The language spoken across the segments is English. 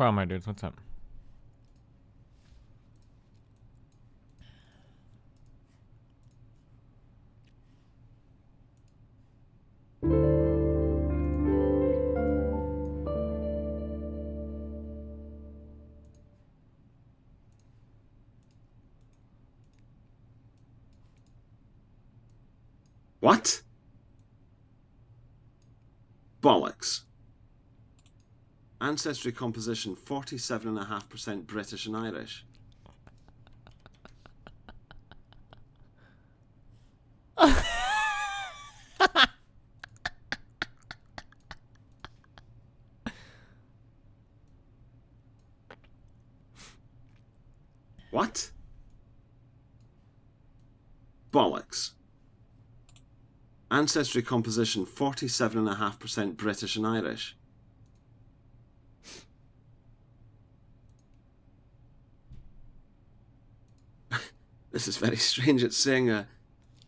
Well, my dudes, what's up? What? Bollocks. Ancestry composition 47.5% British and Irish. What? Bollocks. Ancestry composition 47.5% British and Irish. This is very strange. It's saying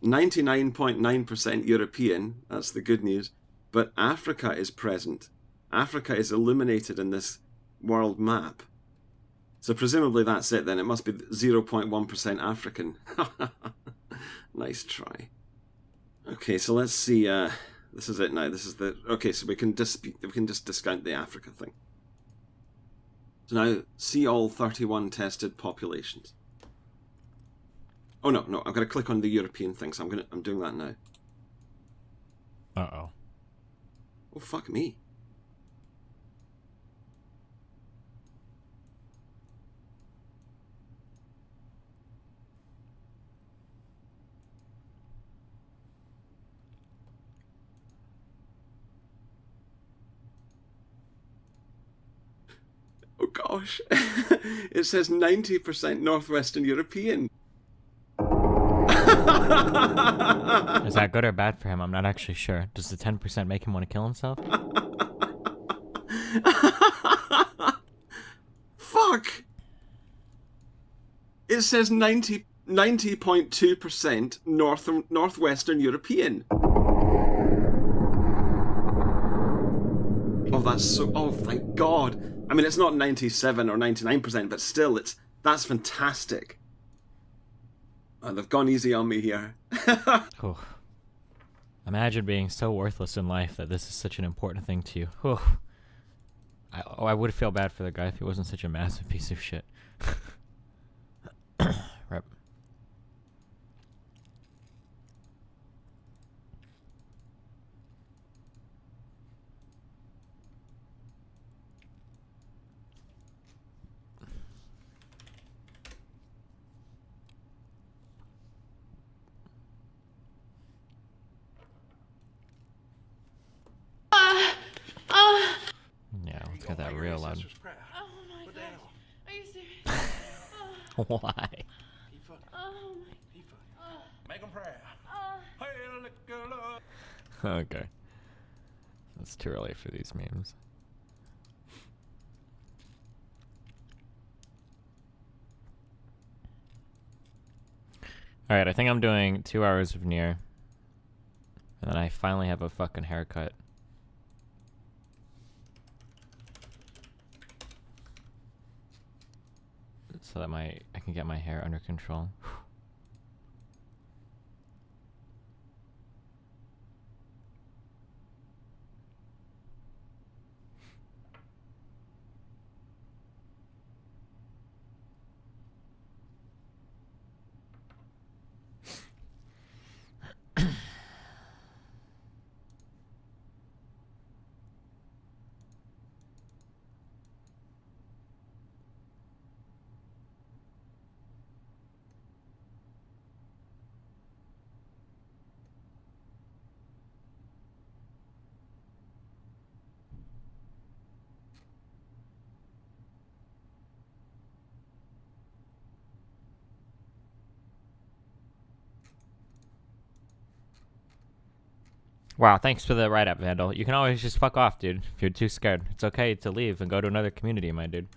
99.9% European. That's the good news. But Africa is present. Africa is illuminated in this world map. So presumably that's it then. It must be 0.1% African. Nice try. Okay, so let's see. This is it now. This is the... Okay, so we can just discount the Africa thing. So now, see all 31 tested populations. Oh no, I've got to click on the European thing, so I'm doing that now. Uh-oh. Oh, fuck me. Oh gosh. It says 90% Northwestern European. Is that good or bad for him? I'm not actually sure. Does the 10% make him want to kill himself? Fuck! It says 90.2% Northwestern European. Oh, that's so... Oh, thank God. I mean, it's not 97 or 99%, but still, that's fantastic. Oh, they've gone easy on me here. Whew. Imagine being so worthless in life that this is such an important thing to you. Whew. I would feel bad for the guy if he wasn't such a massive piece of shit. Rep. Yeah, let's get that real loud. Oh my gosh. Are you serious? Why? Oh my. Make them proud. Okay. It's too early for these memes. Alright, I think I'm doing 2 hours of Nier. And then I finally have a fucking haircut. So that I can get my hair under control. Wow, thanks for the write-up, Vandal. You can always just fuck off, dude, if you're too scared. It's okay to leave and go to another community, my dude.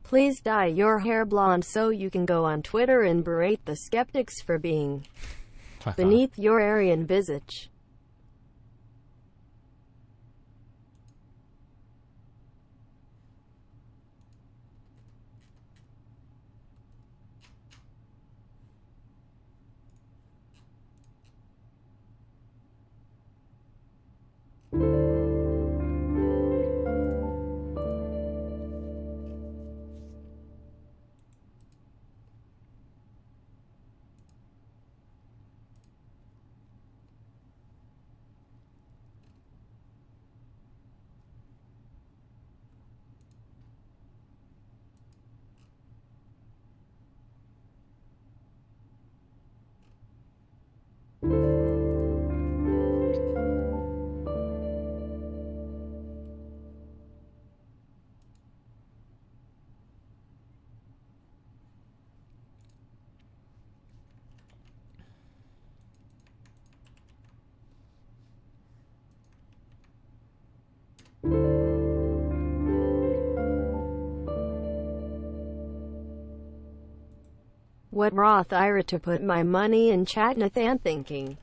Please dye your hair blonde so you can go on Twitter and berate the skeptics for being beneath your Aryan visage. What Roth IRA to put my money in chat? Nathan thinking.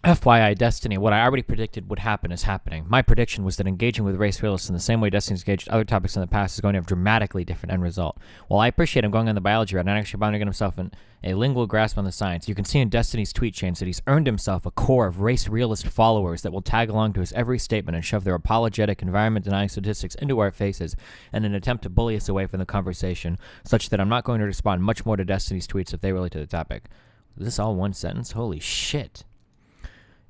FYI, Destiny, what I already predicted would happen is happening. My prediction was that engaging with race realists in the same way Destiny's engaged other topics in the past is going to have a dramatically different end result. While I appreciate him going on the biology route and actually bounding himself in a lingual grasp on the science, you can see in Destiny's tweet chains that he's earned himself a core of race realist followers that will tag along to his every statement and shove their apologetic, environment-denying statistics into our faces in an attempt to bully us away from the conversation, such that I'm not going to respond much more to Destiny's tweets if they relate to the topic. Is this all one sentence? Holy shit.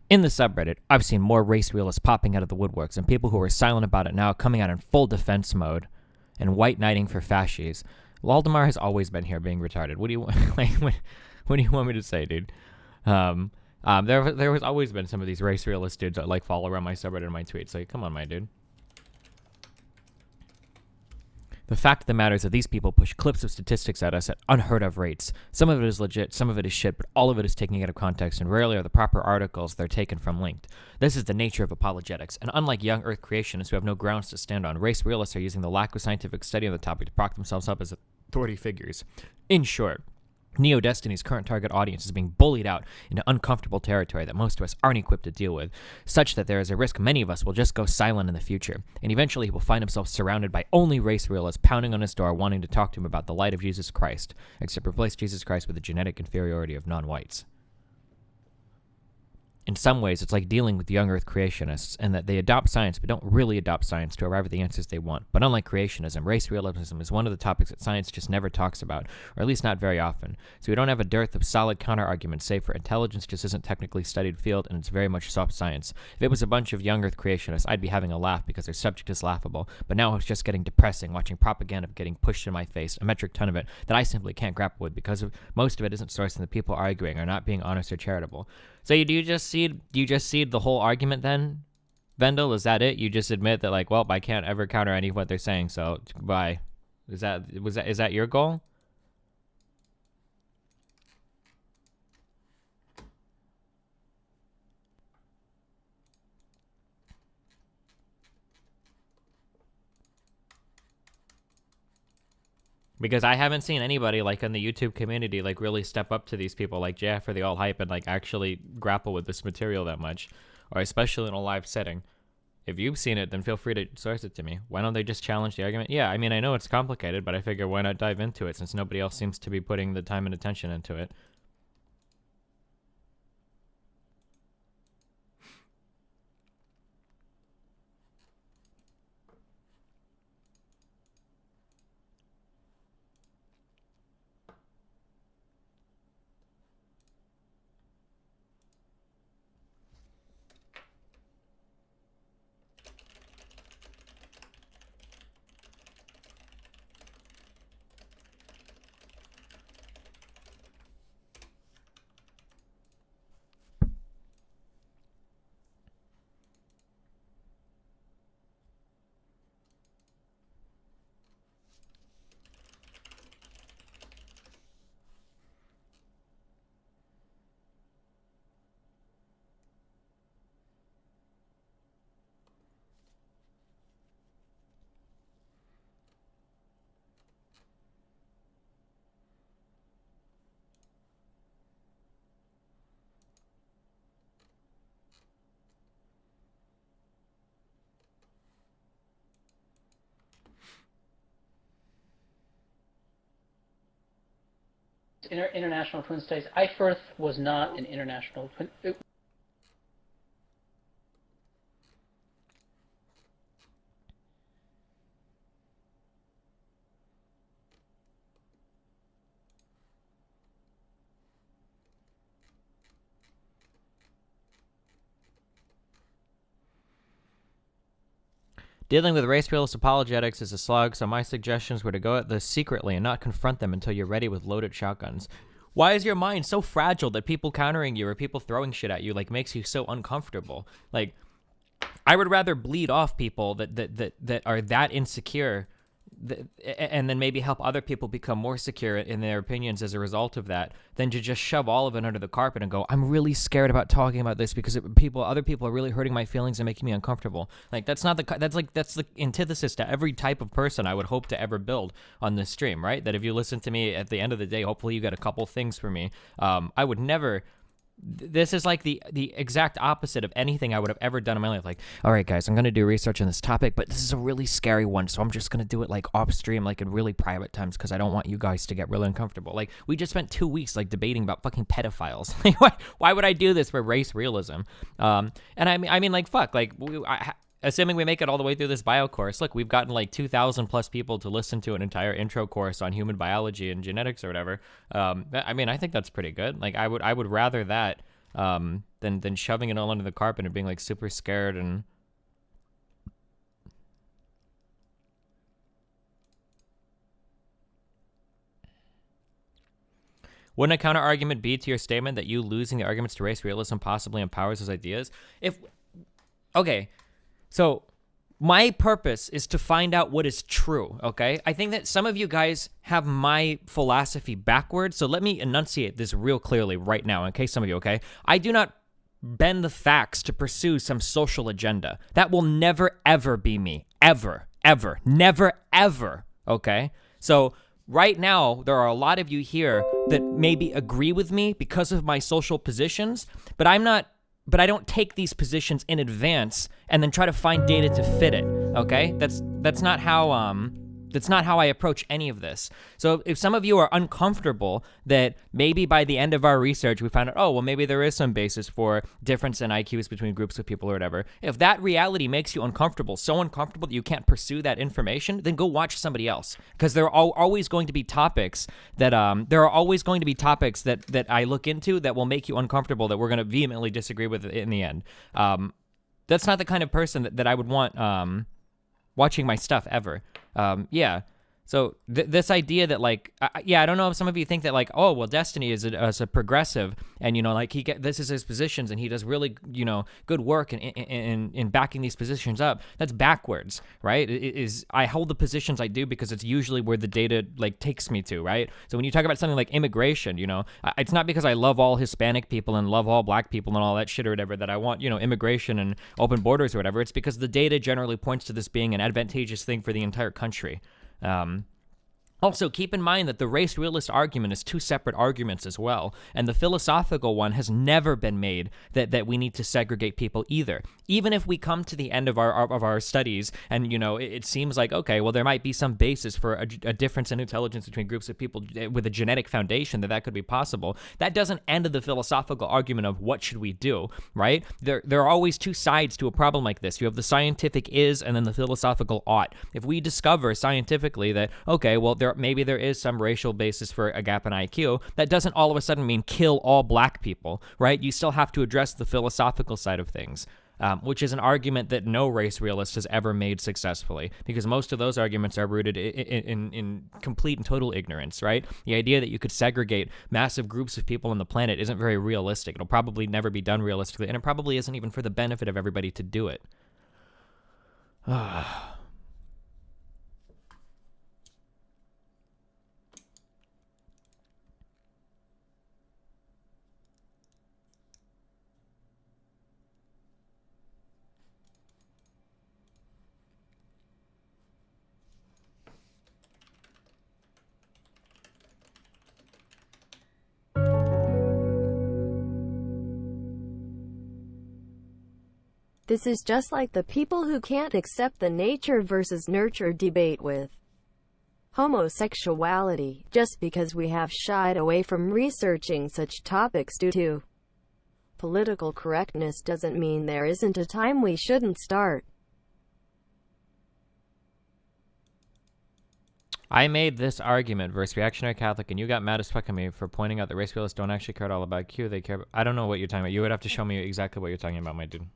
In the subreddit, I've seen more race realists popping out of the woodworks and people who were silent about it now coming out in full defense mode and white knighting for fascies. Waldemar has always been here being retarded. What do you what do you want me to say, dude? There has always been some of these race realist dudes that like follow around my subreddit and my tweets. Like, come on, my dude. The fact of the matter is that these people push clips of statistics at us at unheard of rates. Some of it is legit, some of it is shit, but all of it is taken out of context, and rarely are the proper articles they're taken from linked. This is the nature of apologetics, and unlike young Earth creationists who have no grounds to stand on, race realists are using the lack of scientific study on the topic to prop themselves up as authority figures. In short, Neo Destiny's current target audience is being bullied out into uncomfortable territory that most of us aren't equipped to deal with, such that there is a risk many of us will just go silent in the future, and eventually he will find himself surrounded by only race realists pounding on his door wanting to talk to him about the light of Jesus Christ, except replace Jesus Christ with the genetic inferiority of non-whites. In some ways, it's like dealing with young Earth creationists, in that they adopt science but don't really adopt science to arrive at the answers they want. But unlike creationism, race realism is one of the topics that science just never talks about, or at least not very often. So we don't have a dearth of solid counter-arguments, save for intelligence just isn't technically studied field, and it's very much soft science. If it was a bunch of young Earth creationists, I'd be having a laugh because their subject is laughable, but now it's just getting depressing, watching propaganda getting pushed in my face, a metric ton of it, that I simply can't grapple with because most of it isn't sourced in the people arguing or not being honest or charitable. So do you just cede the whole argument then, Vendel? Is that it? You just admit that, like, well, I can't ever counter any of what they're saying, so goodbye. Is that your goal? Because I haven't seen anybody, like, in the YouTube community, like, really step up to these people like JF or the All Hype and, like, actually grapple with this material that much, or especially in a live setting. If you've seen it, then feel free to source it to me. Why don't they just challenge the argument? Yeah, I mean, I know it's complicated, but I figure why not dive into it since nobody else seems to be putting the time and attention into it. international twin states. Eichwörth was not an international twin. Dealing with race realist apologetics is a slog, so my suggestions were to go at this secretly and not confront them until you're ready with loaded shotguns. Why is your mind so fragile that people countering you or people throwing shit at you like makes you so uncomfortable? Like, I would rather bleed off people that are that insecure, and then maybe help other people become more secure in their opinions as a result of that, than to just shove all of it under the carpet and go, I'm really scared about talking about this because other people are really hurting my feelings and making me uncomfortable. Like, that's the antithesis to every type of person I would hope to ever build on this stream, right? That if you listen to me at the end of the day, hopefully you get a couple things from me. I would never. This is like the exact opposite of anything I would have ever done in my life. Like, all right, guys, I'm going to do research on this topic, but this is a really scary one, so I'm just going to do it like off stream, like in really private times, because I don't want you guys to get really uncomfortable. Like, we just spent 2 weeks like debating about fucking pedophiles. Like, why would I do this for race realism? And I mean, like, fuck, like, assuming we make it all the way through this bio course, look, we've gotten like 2,000 plus people to listen to an entire intro course on human biology and genetics or whatever. I mean, I think that's pretty good. Like, I would rather that than shoving it all under the carpet and being like super scared and. Wouldn't a counter argument be to your statement that you losing the arguments to race realism possibly empowers those ideas? Okay. So my purpose is to find out what is true, okay? I think that some of you guys have my philosophy backwards, so let me enunciate this real clearly right now, in case some of you, okay? I do not bend the facts to pursue some social agenda. That will never, ever be me. Ever. Never, ever, okay? So right now, there are a lot of you here that maybe agree with me because of my social positions, but I don't take these positions in advance and then try to find data to fit it, okay? That's not how I approach any of this. So if some of you are uncomfortable that maybe by the end of our research we found out, oh, well, maybe there is some basis for difference in IQs between groups of people or whatever. If that reality makes you uncomfortable, so uncomfortable that you can't pursue that information, then go watch somebody else. Because there are always going to be topics that that I look into that will make you uncomfortable, that we're going to vehemently disagree with in the end. That's not the kind of person that I would want watching my stuff ever. Yeah. So this idea that like, I don't know if some of you think that like, oh, well, Destiny is a progressive, and like this is his positions, and he does really good work in backing these positions up. That's backwards, right? I hold the positions I do because it's usually where the data like takes me to, right? So when you talk about something like immigration, it's not because I love all Hispanic people and love all black people and all that shit or whatever that I want immigration and open borders or whatever. It's because the data generally points to this being an advantageous thing for the entire country. Also, keep in mind that the race realist argument is two separate arguments as well, and the philosophical one has never been made that we need to segregate people either. Even if we come to the end of our studies and it seems like, okay, well, there might be some basis for a difference in intelligence between groups of people with a genetic foundation that could be possible, that doesn't end the philosophical argument of what should we do, right? There are always two sides to a problem like this. You have the scientific is and then the philosophical ought. If we discover scientifically that, okay, well, maybe there is some racial basis for a gap in IQ, that doesn't all of a sudden mean kill all black people, right? You still have to address the philosophical side of things, which is an argument that no race realist has ever made successfully, because most of those arguments are rooted in complete and total ignorance, right? The idea that you could segregate massive groups of people on the planet isn't very realistic. It'll probably never be done realistically, and it probably isn't even for the benefit of everybody to do it. This is just like the people who can't accept the nature versus nurture debate with homosexuality, just because we have shied away from researching such topics due to political correctness doesn't mean there isn't a time we shouldn't start. I made this argument versus reactionary Catholic, and you got mad as fuck at me for pointing out that race realists don't actually care at all about Q. They care. I don't know what you're talking about. You would have to show me exactly what you're talking about, my dude.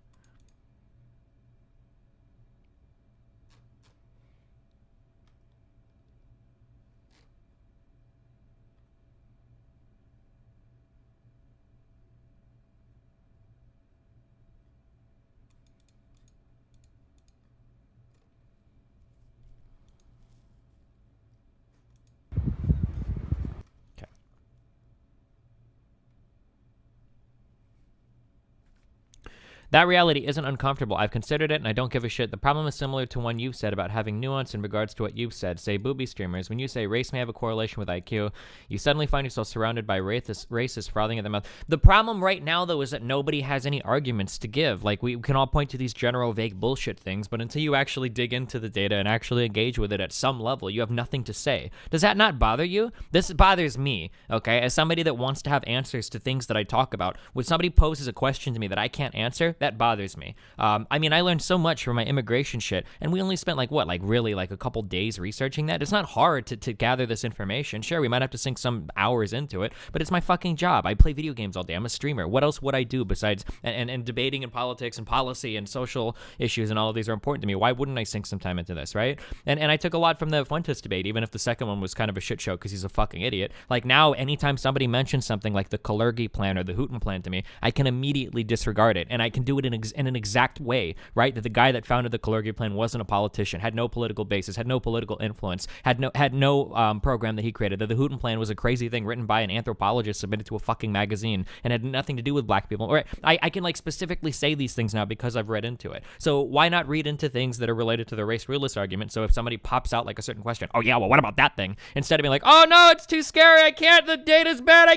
That reality isn't uncomfortable. I've considered it, and I don't give a shit. The problem is similar to one you've said about having nuance in regards to what you've said. Say, booby streamers, when you say race may have a correlation with IQ, you suddenly find yourself surrounded by racists frothing at the mouth. The problem right now, though, is that nobody has any arguments to give. Like, we can all point to these general vague bullshit things, but until you actually dig into the data and actually engage with it at some level, you have nothing to say. Does that not bother you? This bothers me, okay? As somebody that wants to have answers to things that I talk about, when somebody poses a question to me that I can't answer, that bothers me. I mean, I learned so much from my immigration shit, and we only spent really a couple days researching that. It's not hard to gather this information. Sure, we might have to sink some hours into it, but it's my fucking job. I play video games all day. I'm a streamer. What else would I do besides and debating and politics and policy and social issues and all of these are important to me? Why wouldn't I sink some time into this, right? And I took a lot from the Fuentes debate, even if the second one was kind of a shit show because he's a fucking idiot. Like now, anytime somebody mentions something like the Kalergi plan or the Houghton plan to me, I can immediately disregard it, and I can do it in an exact way, right? That the guy that founded the Kalergi plan wasn't a politician, had no political basis, had no political influence, had no program that he created, that the Houghton plan was a crazy thing written by an anthropologist submitted to a fucking magazine and had nothing to do with black people. Or I can specifically say these things now because I've read into it. So why not read into things that are related to the race realist argument? So if somebody pops out a certain question, oh yeah, well what about that thing? Instead of being like, oh no, it's too scary, I can't, the data's bad,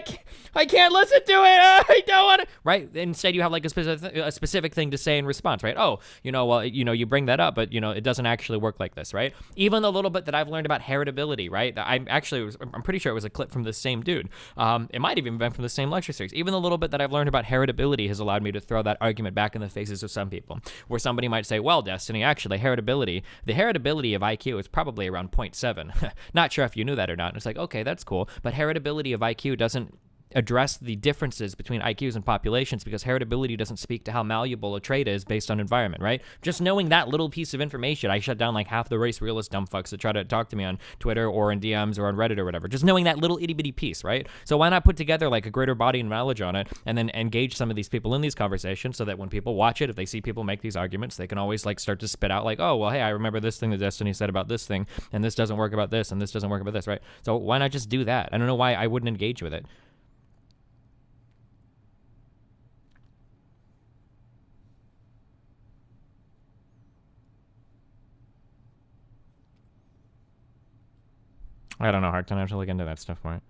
I can't listen to it, I don't want to, right? Instead you have a specific thing to say in response, right? Oh, you bring that up, but it doesn't actually work like this, right? Even the little bit that I've learned about heritability, right? I'm pretty sure it was a clip from the same dude. It might have even been from the same lecture series. Even the little bit that I've learned about heritability has allowed me to throw that argument back in the faces of some people, where somebody might say, well, Destiny, actually, the heritability of IQ is probably around 0.7. Not sure if you knew that or not. And it's like, okay, that's cool, but heritability of IQ doesn't address the differences between IQs and populations because heritability doesn't speak to how malleable a trait is based on environment, right? Just knowing that little piece of information, I shut down half the race realist dumb fucks that try to talk to me on Twitter or in DMs or on Reddit or whatever. Just knowing that little itty bitty piece, right? So why not put together a greater body of knowledge on it and then engage some of these people in these conversations so that when people watch it, if they see people make these arguments, they can always start to spit out oh, well, hey, I remember this thing that Destiny said about this thing, and this doesn't work about this, and this doesn't work about this, right? So why not just do that? I don't know why I wouldn't engage with it. I don't know, Harkton. I have to look into that stuff more.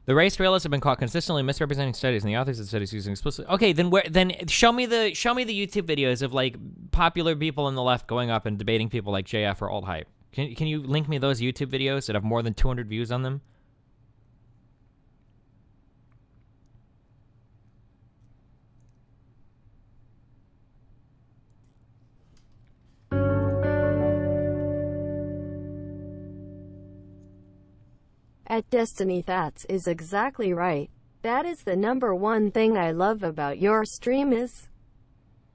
The race realists have been caught consistently misrepresenting studies, and the authors of studies using explicit. Okay, then show me the YouTube videos of popular people on the left going up and debating people like JF or Alt Hype. Can you link me those YouTube videos that have more than 200 views on them? At Destiny, that is exactly right. That is the number one thing I love about your stream is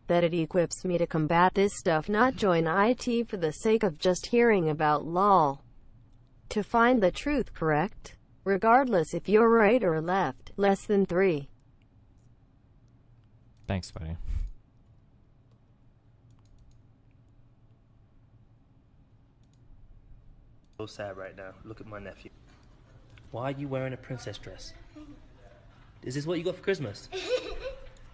that it equips me to combat this stuff, not join IT for the sake of just hearing about LOL. To find the truth, correct? Regardless if you're right or left. Less than 3. Thanks, buddy. So sad right now. Look at my nephew. Why are you wearing a princess dress? Is this what you got for Christmas?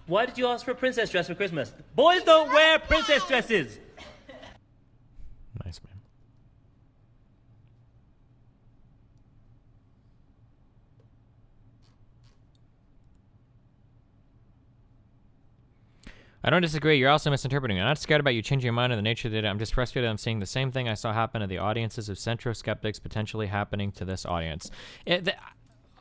Why did you ask for a princess dress for Christmas? Boys don't wear princess dresses! Nice, man. I don't disagree. You're also misinterpreting. I'm not scared about you changing your mind on the nature of the data. I'm just frustrated. I'm seeing the same thing I saw happen to the audiences of centro skeptics potentially happening to this audience.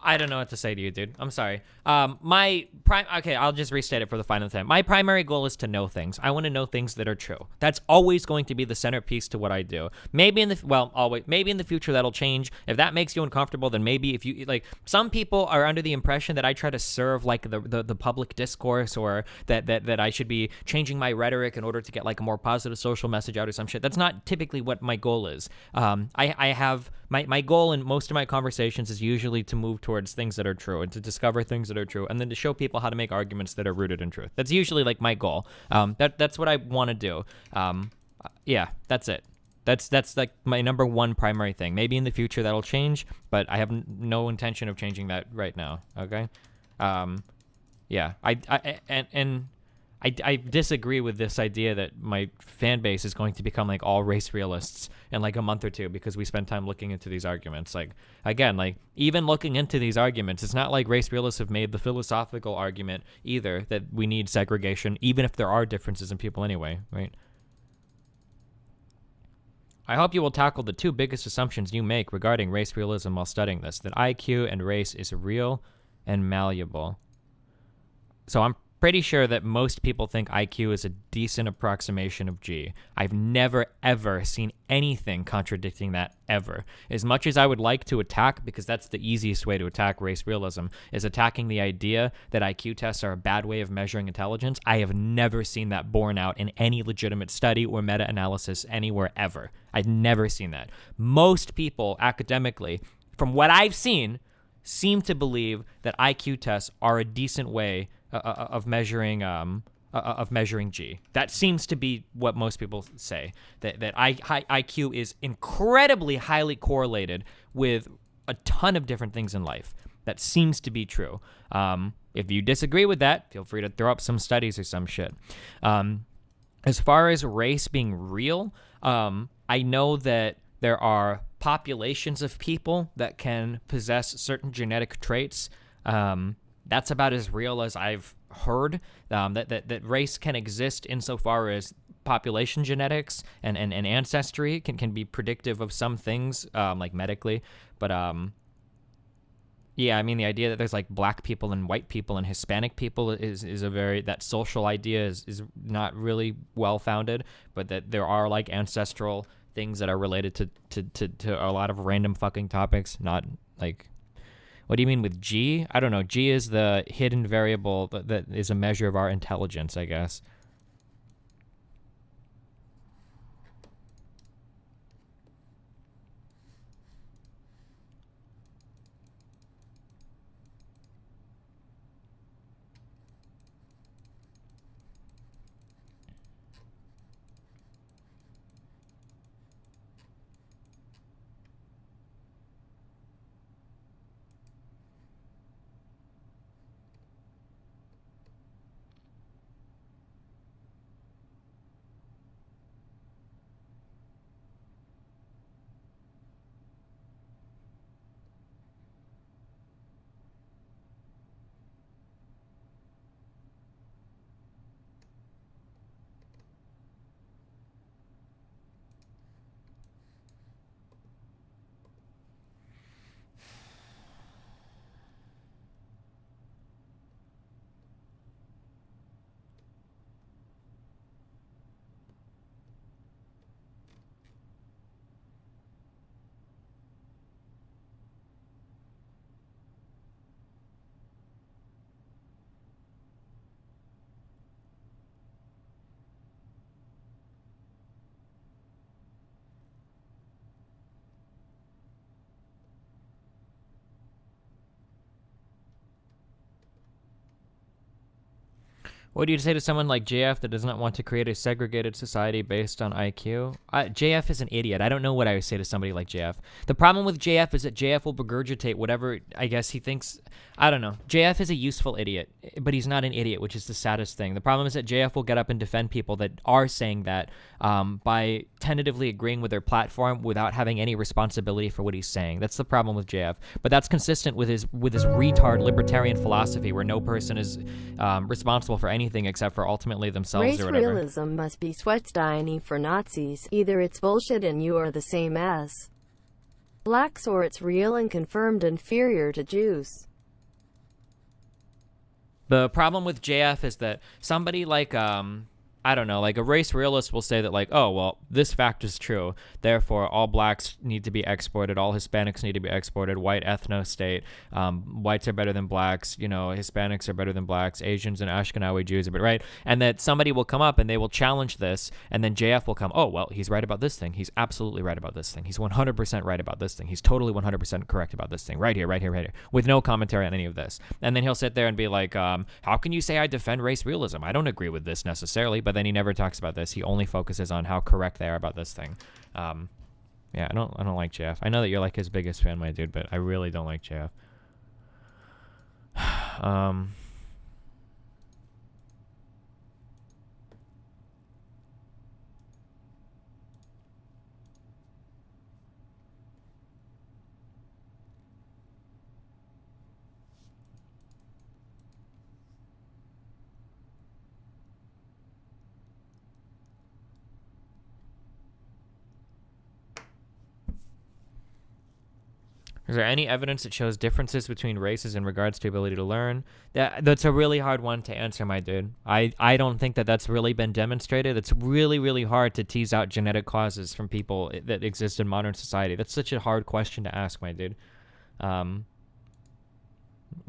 I don't know what to say to you, dude. I'm sorry. Okay, I'll just restate it for the final time. My primary goal is to know things. I want to know things that are true. That's always going to be the centerpiece to what I do. Maybe in the future that'll change. If that makes you uncomfortable, then maybe if you like, some people are under the impression that I try to serve like the public discourse, or that I should be changing my rhetoric in order to get like a more positive social message out or some shit. That's not typically what my goal is. I have my goal in most of my conversations is usually to move towards things that are true and to discover things that are true, and then to show people how to make arguments that are rooted in truth. That's usually like my goal. That's what I want to do. Yeah, that's it. That's like my number one primary thing. Maybe in the future that'll change, but I have no intention of changing that right now. Okay. Yeah. I disagree with this idea that my fan base is going to become like all race realists in like a month or two because we spend time looking into these arguments. Like, again, like even looking into these arguments, it's not like race realists have made the philosophical argument either that we need segregation, even if there are differences in people anyway, right? I hope you will tackle the two biggest assumptions you make regarding race realism while studying this, that IQ and race is real and malleable. So I'm pretty sure that most people think IQ is a decent approximation of G. I've never, ever seen anything contradicting that, ever. As much as I would like to attack, because that's the easiest way to attack race realism, is attacking the idea that IQ tests are a bad way of measuring intelligence, I have never seen that borne out in any legitimate study or meta-analysis anywhere ever. I've never seen that. Most people, academically, from what I've seen, seem to believe that IQ tests are a decent way of measuring G. That seems to be what most people say. That IQ is incredibly highly correlated with a ton of different things in life. That seems to be true. If you disagree with that, feel free to throw up some studies or some shit. As far as race being real, I know that there are populations of people that can possess certain genetic traits. That's about as real as I've heard. That race can exist insofar as population genetics and ancestry can be predictive of some things, like medically. But yeah, I mean, the idea that there's like black people and white people and Hispanic people is a very, that social idea is not really well founded, but that there are like ancestral things that are related to a lot of random fucking topics, not like... What do you mean with G? I don't know. G is the hidden variable that is a measure of our intelligence, I guess. What do you say to someone like JF that does not want to create a segregated society based on IQ? JF is an idiot. I don't know what I would say to somebody like JF. The problem with JF is that JF will regurgitate whatever, I guess, he thinks. I don't know. JF is a useful idiot, but he's not an idiot, which is the saddest thing. The problem is that JF will get up and defend people that are saying that by tentatively agreeing with their platform without having any responsibility for what he's saying. That's the problem with JF. But that's consistent with his retard libertarian philosophy where no person is responsible for any anything except for ultimately themselves Race or whatever. realism must be Schwetzsteiny for Nazis. Either it's bullshit and you are the same as blacks, or it's real and confirmed inferior to Jews. The problem with JF is that somebody like, I don't know, like a race realist will say that like, oh, well, this fact is true. Therefore, all blacks need to be exported. All Hispanics need to be exported. White ethno-state. Whites are better than blacks. You know, Hispanics are better than blacks. Asians and Ashkenazi Jews are better, right? And that somebody will come up and they will challenge this. And then JF will come, oh, well, he's right about this thing. He's absolutely right about this thing. He's 100% right about this thing. He's totally 100% correct about this thing. Right here, right here, right here. With no commentary on any of this. And then he'll sit there and be like, how can you say I defend race realism? I don't agree with this necessarily, but then he never talks about this. He only focuses on how correct they are about this thing. Yeah, I don't like JF. I know that you're like his biggest fan, my dude, but I really don't like JF. Is there any evidence that shows differences between races in regards to ability to learn? That's a really hard one to answer, my dude. I don't think that that's really been demonstrated. It's really, really hard to tease out genetic causes from people that exist in modern society. That's such a hard question to ask, my dude. I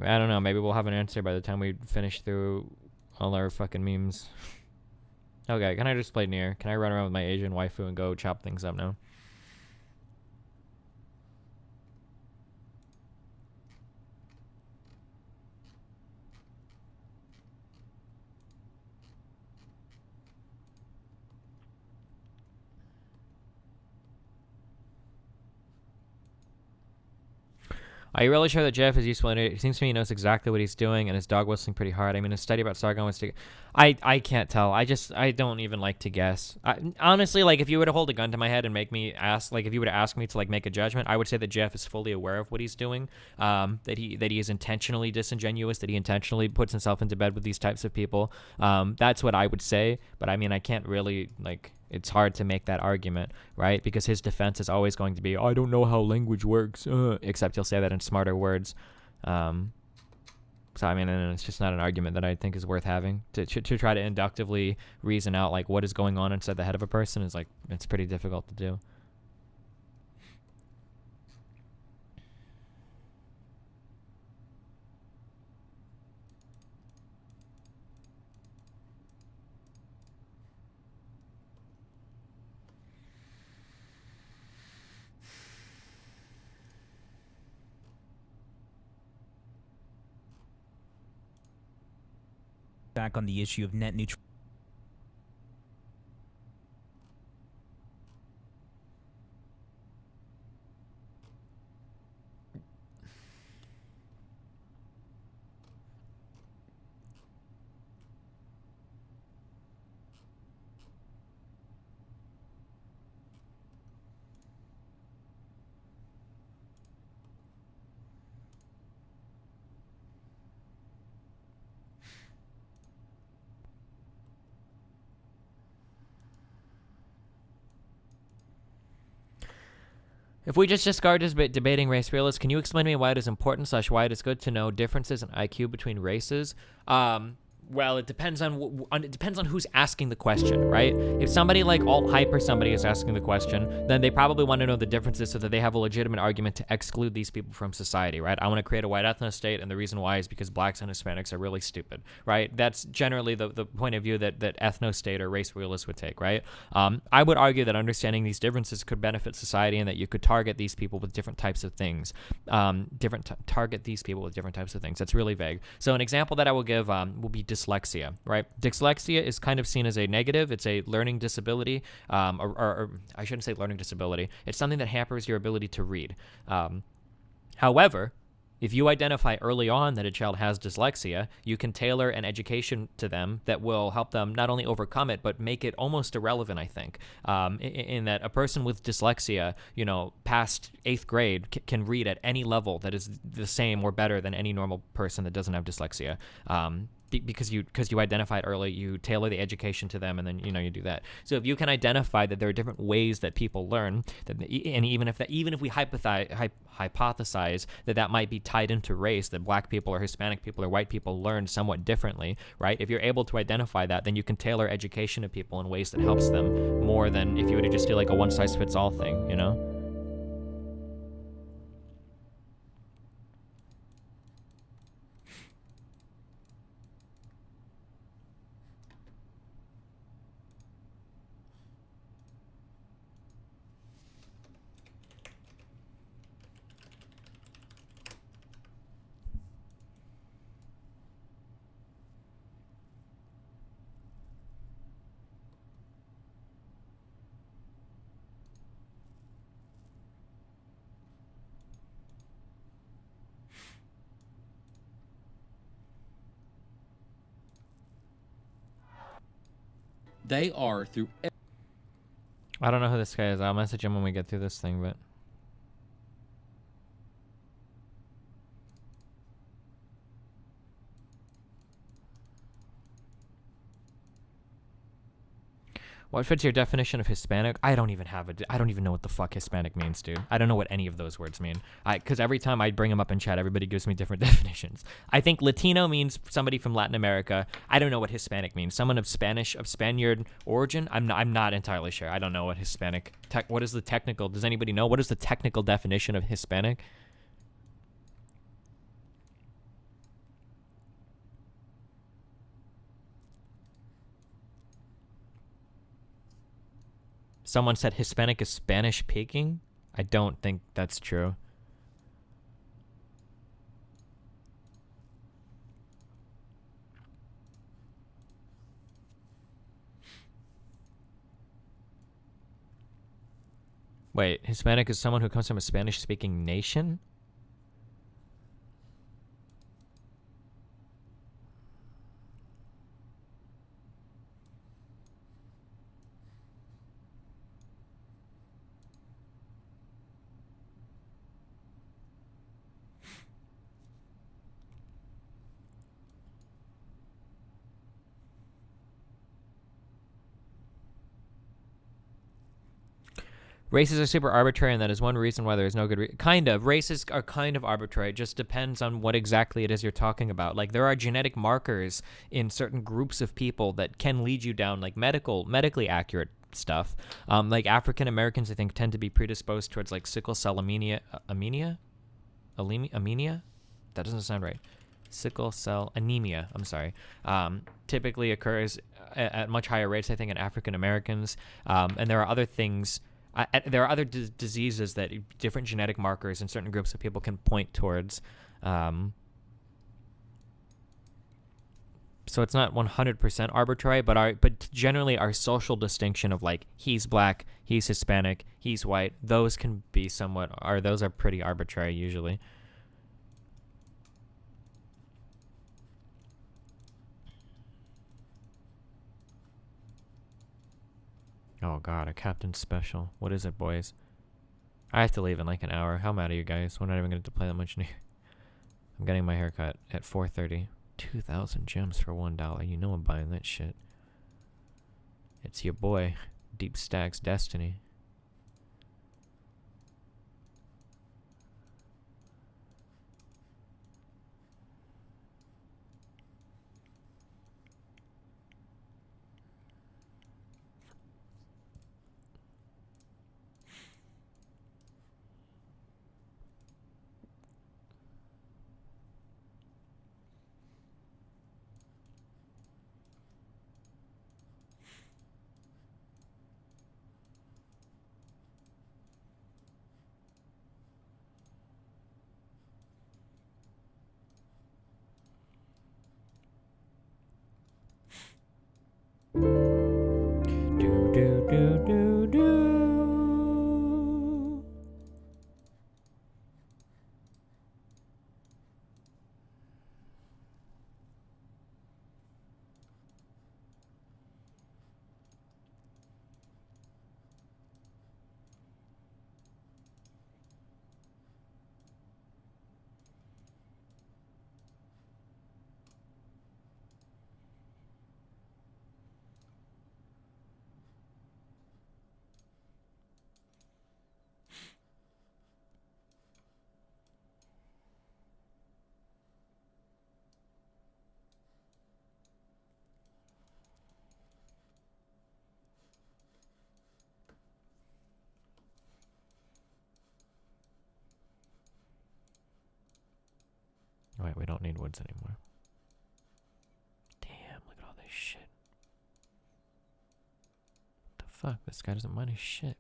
don't know. Maybe we'll have an answer by the time we finish through all our fucking memes. Okay, can I just play Nier? Can I run around with my Asian waifu and go chop things up now? Are you really sure that Jeff is useful? It seems to me he knows exactly what he's doing, and his dog whistling pretty hard. I mean, his study about Sargon was to... I can't tell. I don't even like to guess. Honestly, like, if you were to hold a gun to my head and make me ask, like, if you were to ask me to, like, make a judgment, I would say that Jeff is fully aware of what he's doing, that he is intentionally disingenuous, that he intentionally puts himself into bed with these types of people. That's what I would say, but, I mean, I can't really, like... It's hard to make that argument, right? Because his defense is always going to be, I don't know how language works, except he'll say that in smarter words. So, I mean, and it's just not an argument that I think is worth having. To try to inductively reason out, like, what is going on inside the head of a person is, like, it's pretty difficult to do. Back on the issue of net neutrality. If we just discard debating race realists, can you explain to me why it is important / why it is good to know differences in IQ between races? Well, it depends on who's asking the question, right? If somebody like alt-hype or somebody is asking the question, then they probably want to know the differences so that they have a legitimate argument to exclude these people from society, right? I want to create a white ethno-state, and the reason why is because blacks and Hispanics are really stupid, right? That's generally the point of view that ethno-state or race realists would take, right? I would argue that understanding these differences could benefit society and that you could target these people with different types of things. Target these people with different types of things. That's really vague. So an example that I will give will be dyslexia, right? Dyslexia is kind of seen as a negative. It's a learning disability, or I shouldn't say learning disability. It's something that hampers your ability to read. However, if you identify early on that a child has dyslexia, you can tailor an education to them that will help them not only overcome it, but make it almost irrelevant, I think, in that a person with dyslexia, past 8th grade can read at any level that is the same or better than any normal person that doesn't have dyslexia. because you identified early, you tailor the education to them, and then you do that. So if you can identify that there are different ways that people learn, and even if we hypothesize that might be tied into race, that black people or Hispanic people or white people learn somewhat differently, right? If you're able to identify that, then you can tailor education to people in ways that helps them more than if you were to just do like a one size fits all thing, They are through. I don't know who this guy is. I'll message him when we get through this thing, but. What fits your definition of Hispanic? I don't even know what the fuck Hispanic means, dude. I don't know what any of those words mean. Because every time I bring them up in chat, everybody gives me different definitions. I think Latino means somebody from Latin America. I don't know what Hispanic means. Someone of Spaniard origin? I'm not entirely sure. I don't know what Hispanic. What is the technical? Does anybody know? What is the technical definition of Hispanic? Someone said Hispanic is Spanish speaking. I don't think that's true. Wait, Hispanic is someone who comes from a Spanish-speaking nation? Races are super arbitrary, and that is one reason why there is no good kind of. Races are kind of arbitrary. It just depends on what exactly it is you're talking about. Like, there are genetic markers in certain groups of people that can lead you down, like, medically accurate stuff. Like, African Americans, I think, tend to be predisposed towards, like, sickle cell anemia? That doesn't sound right. Sickle cell anemia, I'm sorry, typically occurs at much higher rates, I think, in African Americans. And there are other things... there are other diseases that different genetic markers in certain groups of people can point towards. So it's not 100% arbitrary, but generally our social distinction of like he's black, he's Hispanic, he's white, those can be those are pretty arbitrary usually. Oh god, a Captain Special. What is it, boys? I have to leave in like an hour. How mad are you guys? We're not even going to play that much new. I'm getting my haircut at 4:30. 2,000 gems for $1. You know I'm buying that shit. It's your boy, Deep Stacks Destiny. Oh, wait, we don't need woods anymore. Damn, look at all this shit. What the fuck? This guy doesn't mind his shit.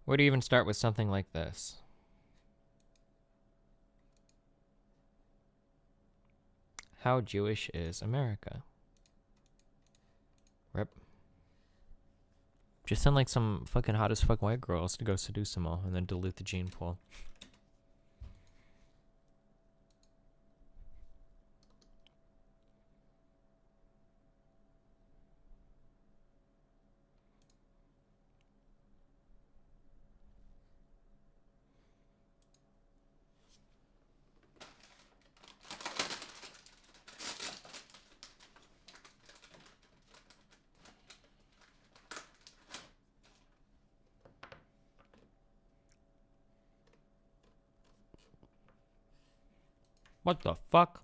Where do you even start with something like this? How Jewish is America? Rip. Just send like some fucking hot as fuck white girls to go seduce them all and then dilute the gene pool. What the fuck?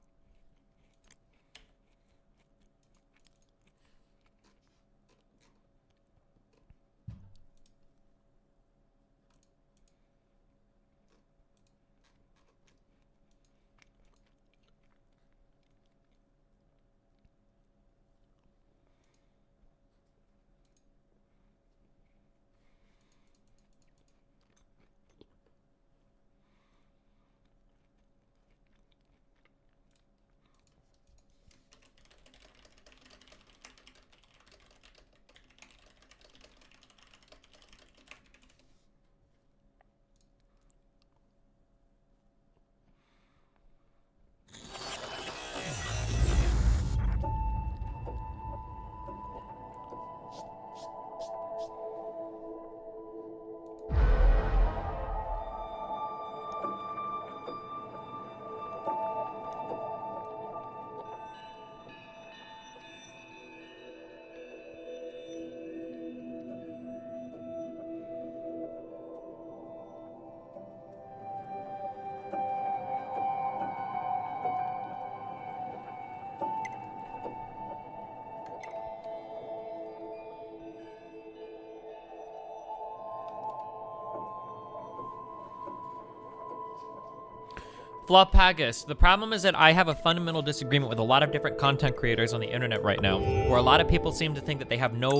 Flophagus. The problem is that I have a fundamental disagreement with a lot of different content creators on the internet right now, where a lot of people seem to think that they have no,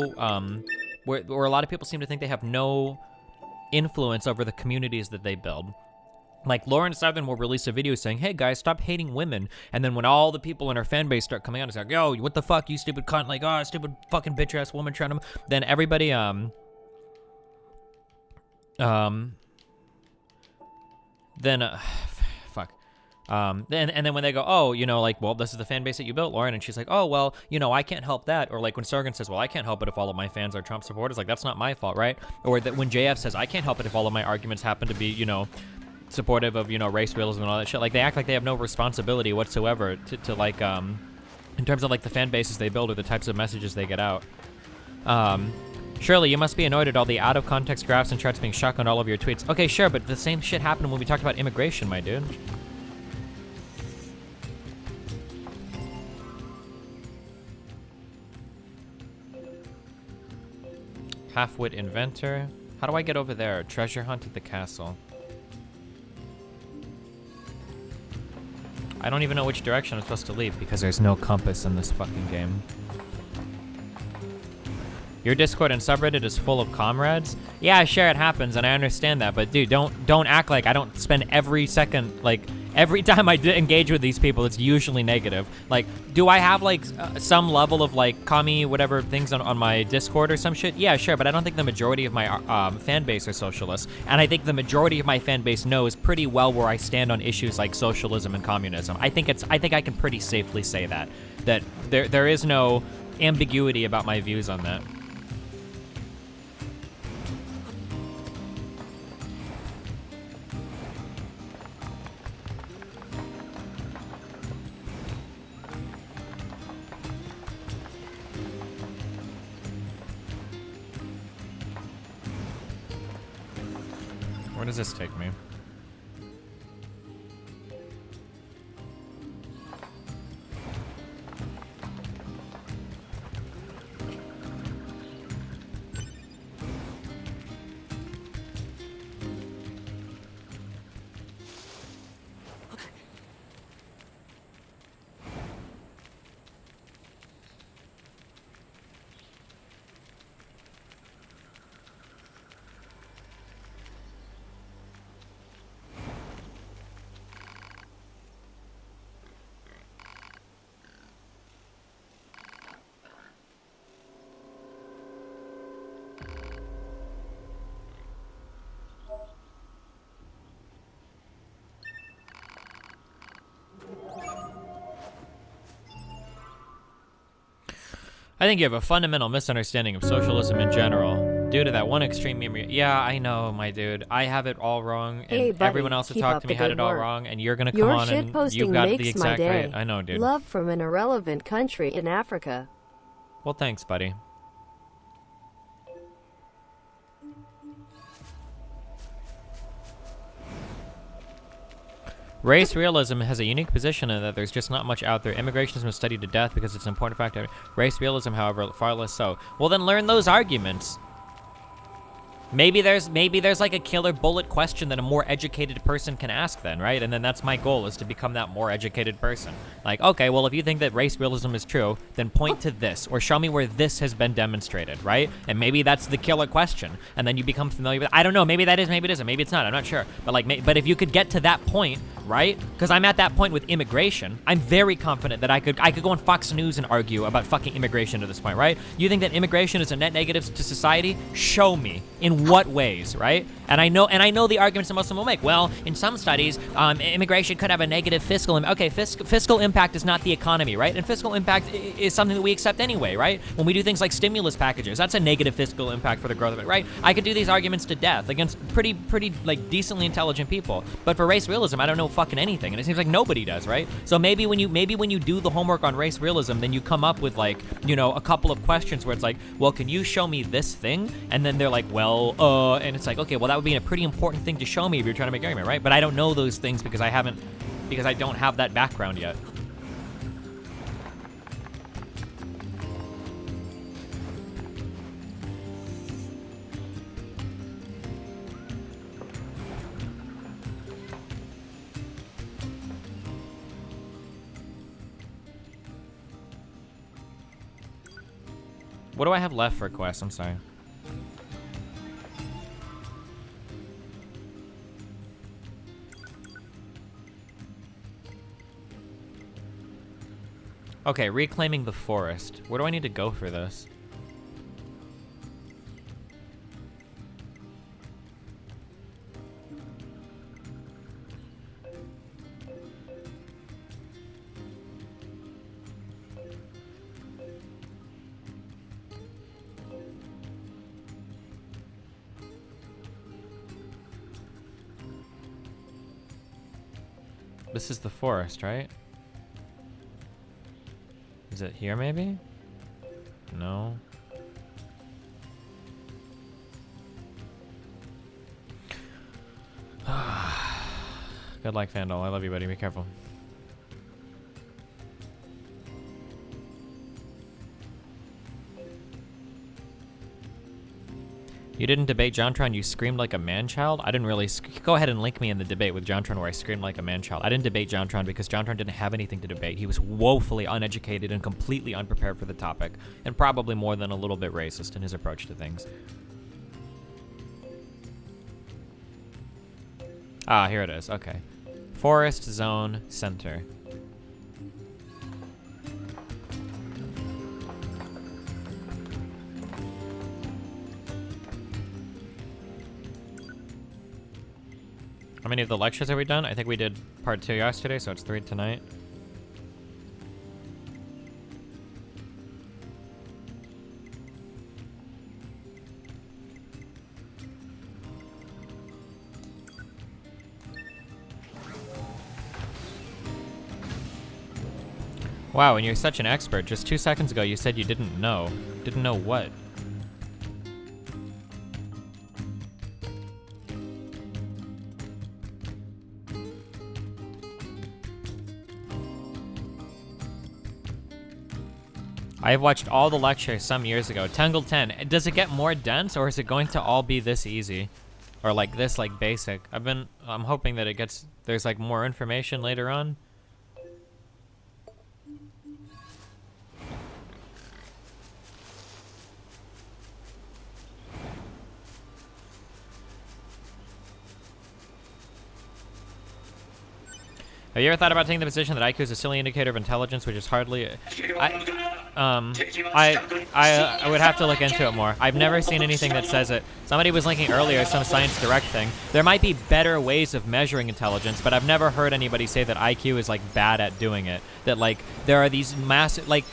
where a lot of people seem to think they have no influence over the communities that they build. Like, Lauren Southern will release a video saying, hey guys, stop hating women. And then when all the people in her fan base start coming out, it's like, yo, what the fuck, you stupid cunt, like, oh, stupid fucking bitch ass woman trying to, then everybody, then when they go, oh, you know, like, well, this is the fan base that you built, Lauren, and she's like, oh, well, you know, I can't help that. Or like when Sargon says, well, I can't help it if all of my fans are Trump supporters, like, that's not my fault, right? Or that when JF says, I can't help it if all of my arguments happen to be, you know, supportive of, you know, race realism and all that shit. Like, they act like they have no responsibility whatsoever to like, in terms of like the fan bases they build or the types of messages they get out. Shirley, you must be annoyed at all the out-of-context graphs and charts being shocked on all of your tweets. Okay, sure, but the same shit happened when we talked about immigration, my dude. Half-wit inventor. How do I get over there? Treasure hunt at the castle. I don't even know which direction I'm supposed to leave because there's no compass in this fucking game. Your Discord and subreddit is full of comrades? Yeah, sure, it happens, and I understand that, but dude, don't act like I don't spend every second, like, every time I engage with these people, it's usually negative. Like, do I have like some level of like commie whatever things on my Discord or some shit? Yeah, sure, but I don't think the majority of my fan base are socialists, and I think the majority of my fan base knows pretty well where I stand on issues like socialism and communism. I think I can pretty safely say that there is no ambiguity about my views on that. Where does this take me? I think you have a fundamental misunderstanding of socialism in general due to that one extreme meme. Yeah, I know, my dude. I have it all wrong, and Hey, buddy, everyone else who keep talked up to me the had good it all work. wrong, and you're gonna come Your on shit and posting you've got makes the my exact day. right. I know, dude. Love from an irrelevant country in Africa. Well, thanks, buddy. Race realism has a unique position in that there's just not much out there. Immigration has been studied to death because it's an important factor. Race realism, however, far less so. Well, then learn those arguments. Maybe there's like a killer bullet question that a more educated person can ask then, right? And then that's my goal, is to become that more educated person. Like, okay, well, if you think that race realism is true, then point to this or show me where this has been demonstrated, right? And maybe that's the killer question. And then you become familiar with it. I don't know, maybe that is, maybe it isn't, maybe it's not, I'm not sure. But like, but if you could get to that point, right? Because I'm at that point with immigration. I'm very confident that I could go on Fox News and argue about fucking immigration at this point, right? You think that immigration is a net negative to society? Show me. In what ways, right? And I know the arguments that most of them will make. Well, in some studies, immigration could have a negative fiscal impact. Okay, fiscal impact is not the economy, right? And fiscal impact is something that we accept anyway, right? When we do things like stimulus packages, that's a negative fiscal impact for the growth of it, right? I could do these arguments to death against pretty like decently intelligent people. But for race realism, I don't know fucking anything, and it seems like nobody does, right? So maybe when you do the homework on race realism, then you come up with like, you know, a couple of questions where it's like, well, can you show me this thing? And then they're like, well, and it's like, okay, well, that would be a pretty important thing to show me if you're trying to make an argument, right? But I don't know those things because I don't have that background yet. What do I have left for quests? I'm sorry. Okay, reclaiming the forest. Where do I need to go for this? This is the forest, right? Is it here, maybe? No. Good luck, Fandol. I love you, buddy. Be careful. You didn't debate JonTron, you screamed like a man-child? I didn't really... Go ahead and link me in the debate with JonTron where I screamed like a man-child. I didn't debate JonTron because JonTron didn't have anything to debate. He was woefully uneducated and completely unprepared for the topic, and probably more than a little bit racist in his approach to things. Ah, here it is. Okay. Forest Zone Center. How many of the lectures have we done? I think we did part 2 yesterday, so it's 3 tonight. Wow, and you're such an expert. Just 2 seconds ago you said you didn't know. Didn't know what? I have watched all the lectures some years ago. Tangle 10. Does it get more dense, or is it going to all be this easy? Or like this, like basic? I'm hoping that there's like more information later on. Have you ever thought about taking the position that IQ is a silly indicator of intelligence, which is hardly... I would have to look into it more. I've never seen anything that says it. Somebody was linking earlier some Science Direct thing. There might be better ways of measuring intelligence, but I've never heard anybody say that IQ is, like, bad at doing it. That, like, there are these massive... Like,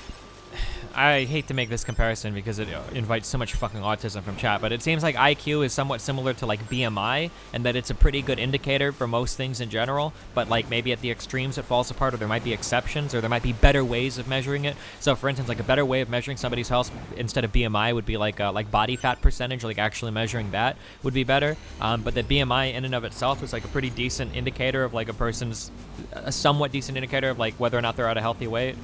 I hate to make this comparison because it invites so much fucking autism from chat, but it seems like IQ is somewhat similar to like BMI, and that it's a pretty good indicator for most things in general, but like maybe at the extremes it falls apart, or there might be exceptions, or there might be better ways of measuring it. So for instance, like a better way of measuring somebody's health instead of BMI would be like body fat percentage, like actually measuring that would be better. But the BMI in and of itself is like a pretty decent indicator of like a somewhat decent indicator of like whether or not they're at a healthy weight.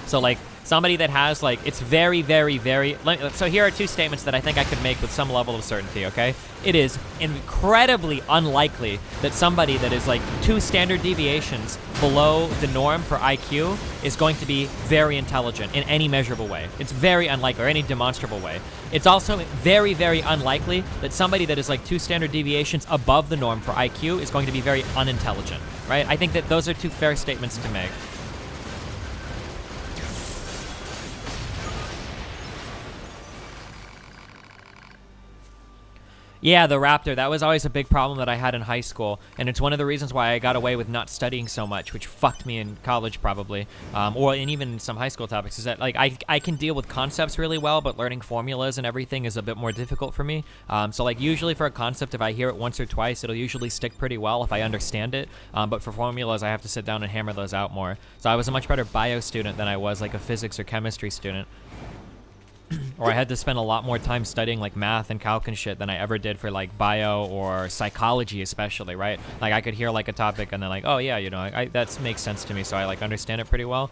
So like somebody that has like, it's very, very, very, so here are 2 statements that I think I could make with some level of certainty, okay? It is incredibly unlikely that somebody that is like 2 standard deviations below the norm for IQ is going to be very intelligent in any measurable way. It's very unlikely, or any demonstrable way. It's also very, very unlikely that somebody that is like 2 standard deviations above the norm for IQ is going to be very unintelligent, right? I think that those are 2 fair statements to make. Yeah, the Raptor, that was always a big problem that I had in high school, and it's one of the reasons why I got away with not studying so much, which fucked me in college probably, or in even some high school topics, is that like I can deal with concepts really well, but learning formulas and everything is a bit more difficult for me. So like usually for a concept, if I hear it once or twice, it'll usually stick pretty well if I understand it, but for formulas, I have to sit down and hammer those out more. So I was a much better bio student than I was like a physics or chemistry student. Or I had to spend a lot more time studying like math and calc and shit than I ever did for like bio or psychology especially, right? Like I could hear like a topic and then like, oh yeah, you know, that makes sense to me, so I like understand it pretty well.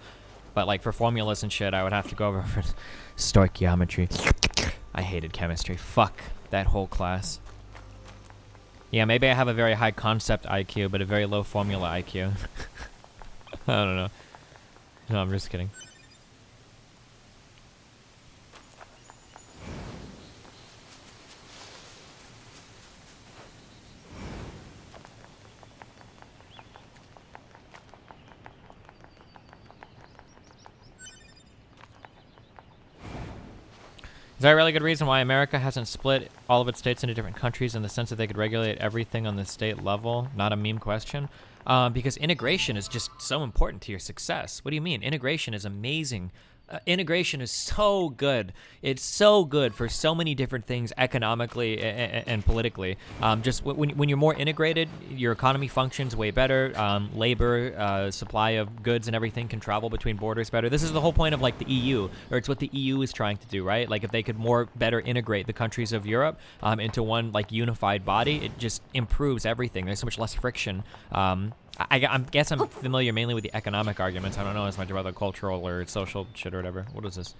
But like for formulas and shit, I would have to go over for stoichiometry. I hated chemistry. Fuck that whole class. Yeah, maybe I have a very high concept IQ, but a very low formula IQ. I don't know. No, I'm just kidding. Is that a really good reason why America hasn't split all of its states into different countries in the sense that they could regulate everything on the state level? Not a meme question. Because integration is just so important to your success. What do you mean? Integration is amazing. Integration is so good. It's so good for so many different things economically and politically. Just when you're more integrated, your economy functions way better. Labor, supply of goods and everything can travel between borders better. This is the whole point of like the EU, or it's what the EU is trying to do, right? Like if they could better integrate the countries of Europe into one like unified body, it just improves everything. There's so much less friction. I guess I'm familiar mainly with the economic arguments. I don't know as much about the cultural or social shit or whatever. What is this?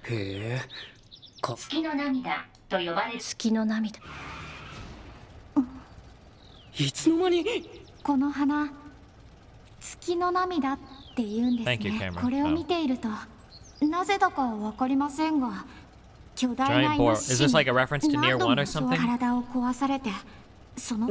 月の涙と呼ばれる月の涙。いつの間にこの花月の涙って言うんですね。 Thank you, Cameron. これを見ているとなぜだかわかりませんが巨大な Giant boar. Is this like a reference to Near One or something? 体を壊されてその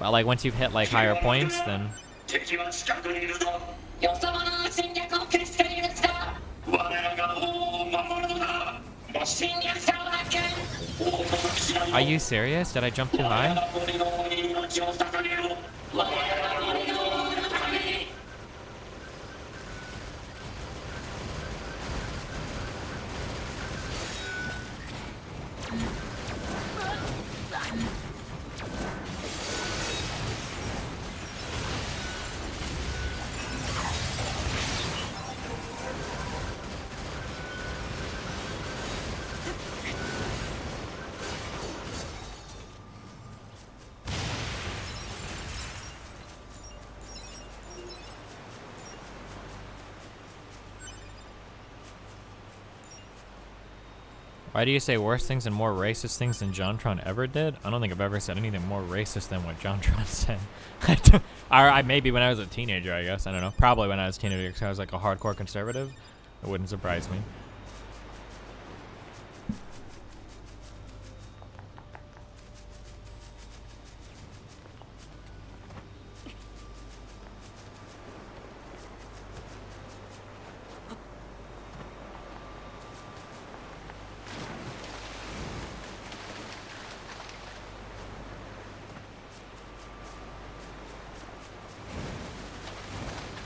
Well, like once you've hit like higher points, then. Are you serious? Did I jump too high? Why do you say worse things and more racist things than JonTron ever did? I don't think I've ever said anything more racist than what JonTron said. Maybe when I was a teenager, I guess. I don't know. Probably when I was a teenager, because I was like a hardcore conservative. It wouldn't surprise me.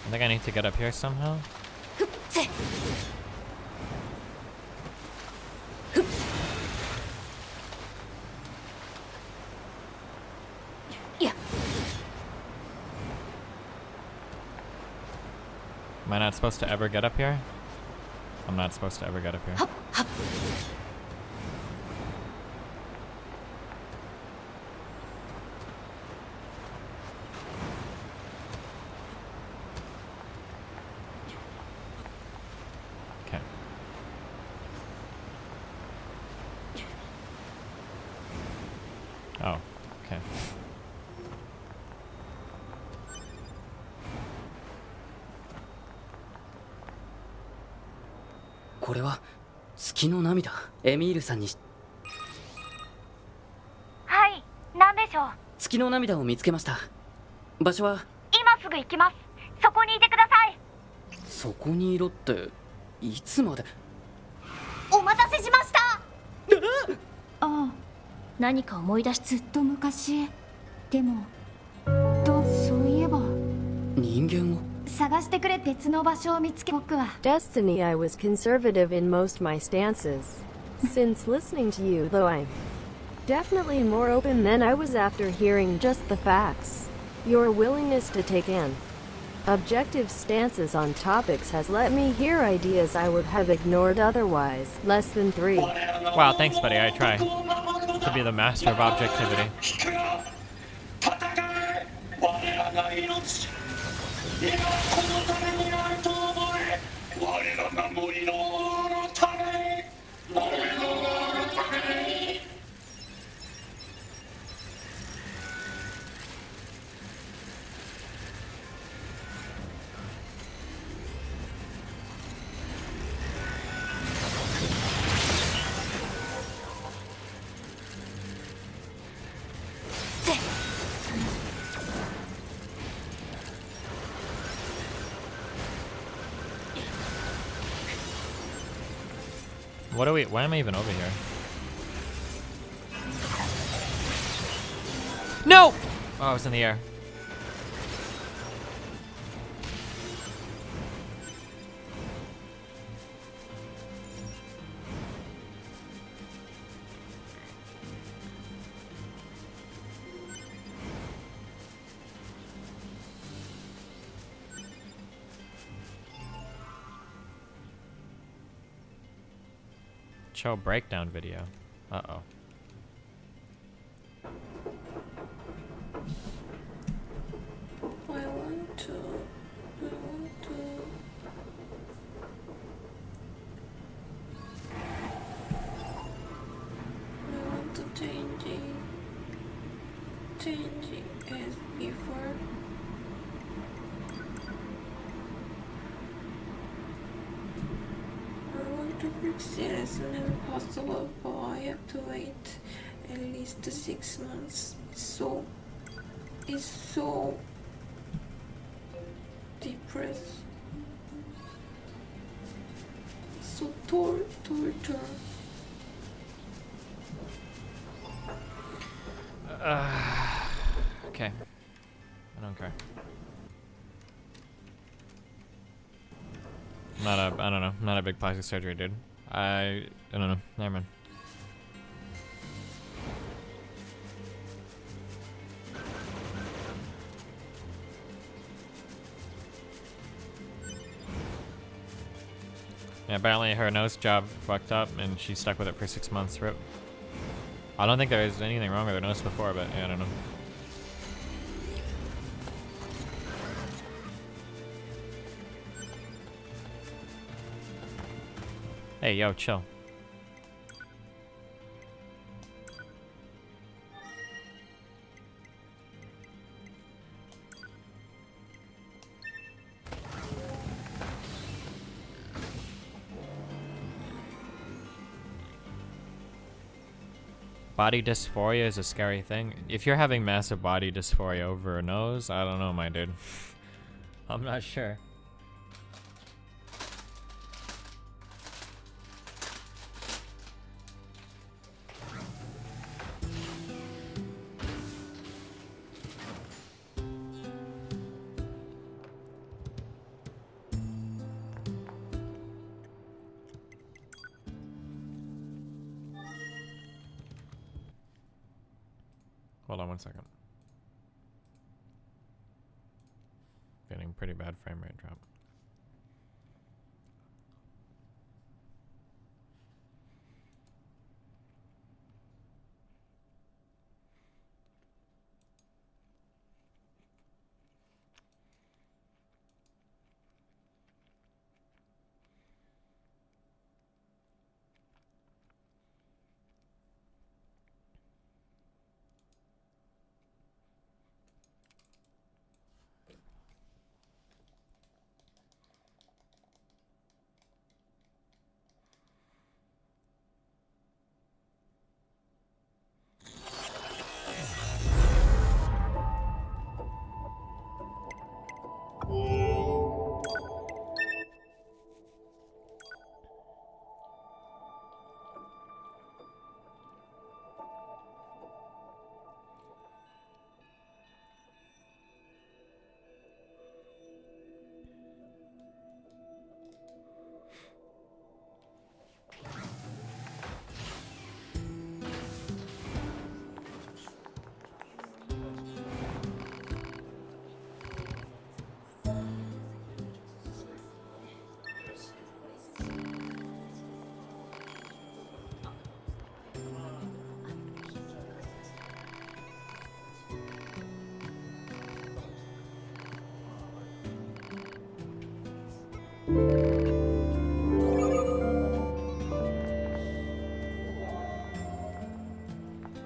I think I need to get up here somehow. Am I not supposed to ever get up here? I'm not supposed to ever get up here. Okay. Oh, okay. これは月の涙。エミールさんに。はい、なんでしょう。月の涙を見つけました。場所は。今すぐ行きます。そこにいてください。そこにいろっていつまで。お待たせしました。ああ、何か思い出しずっと昔。でも、そういえば。人間を。探してくれ別の場所を見つけ僕は Destiny, I was conservative in most my stances. Since listening to you, though, I'm definitely more open than I was after hearing just the facts. Your willingness to take in objective stances on topics has let me hear ideas I would have ignored otherwise. Less than 3. Wow, thanks, buddy. I try to be the master of objectivity. 今このためにあると思え。我らが森の王のため、森の王のために。What are we? Why am I even over here? No! Oh, I was in the air. Show breakdown video. Uh-oh. I want to changing as before. I want to fix it as soon as possible, but I have to wait at least 6 months. So is so depressed. So torture. Okay. I don't care. I don't know. Not a big plastic surgery, dude. I don't know. Never mind. Yeah, apparently her nose job fucked up and she stuck with it for 6 months. Rip. I don't think there was anything wrong with her nose before, but yeah, I don't know. Hey, yo, chill. Body dysphoria is a scary thing. If you're having massive body dysphoria over a nose, I don't know, my dude. I'm not sure. Hold on 1 second. Getting pretty bad frame rate drop.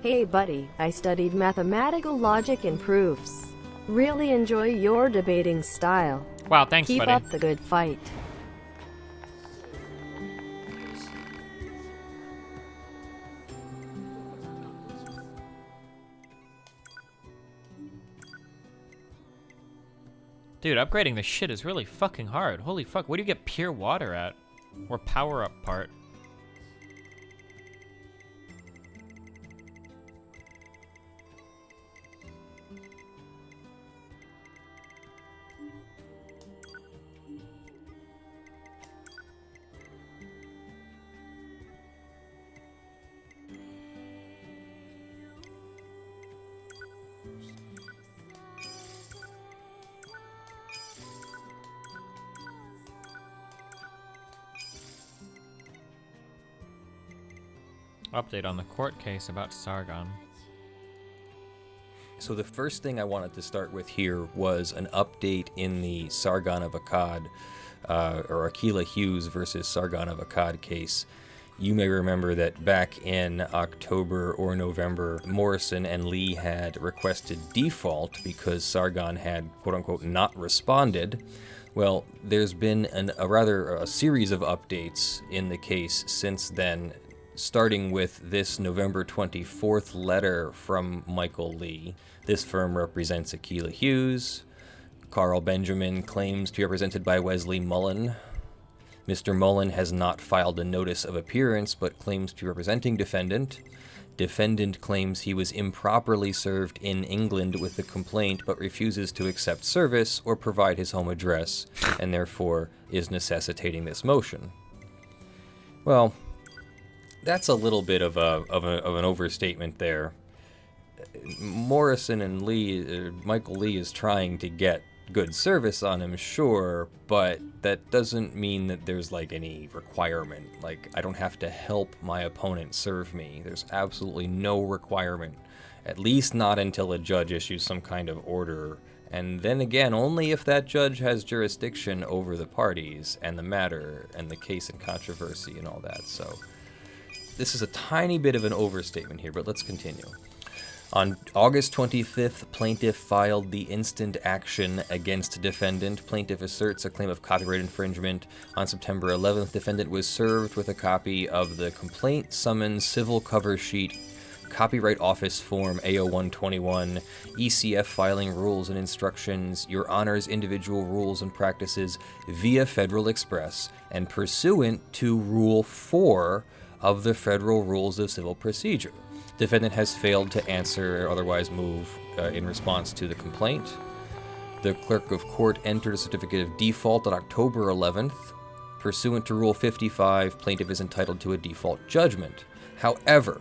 Hey buddy, I studied mathematical logic and proofs. Really enjoy your debating style. Wow, thanks, Keep buddy. up the good fight. Dude, upgrading this shit is really fucking hard. Holy fuck, where do you get pure water at? Or power up part? Update on the court case about Sargon. So the first thing I wanted to start with here was an update in the Sargon of Akkad, or Aquila Hughes versus Sargon of Akkad case. You may remember that back in October or November, Morrison and Lee had requested default because Sargon had, quote-unquote, not responded. Well, there's been a series of updates in the case since then. starting with this November 24th letter from Michael Lee. This firm represents Akilah Hughes. Carl Benjamin claims to be represented by Wesley Mullen. Mr. Mullen has not filed a notice of appearance, but claims to be representing defendant. Defendant claims he was improperly served in England with the complaint, but refuses to accept service or provide his home address, and therefore is necessitating this motion. Well, that's a little bit of an overstatement there. Morrison and Lee, Michael Lee is trying to get good service on him, sure, but that doesn't mean that there's like any requirement. Like, I don't have to help my opponent serve me. There's absolutely no requirement, at least not until a judge issues some kind of order, and then again only if that judge has jurisdiction over the parties and the matter and the case in controversy and all that. So this is a tiny bit of an overstatement here, but let's continue. On August 25th, plaintiff filed the instant action against defendant. Plaintiff asserts a claim of copyright infringement. On September 11th, defendant was served with a copy of the complaint summons civil cover sheet, Copyright Office Form AO121, ECF filing rules and instructions, Your Honor's individual rules and practices via Federal Express, and pursuant to Rule 4 of the Federal Rules of Civil Procedure. Defendant has failed to answer or otherwise move in response to the complaint. The clerk of court entered a certificate of default on October 11th. Pursuant to Rule 55, plaintiff is entitled to a default judgment. However,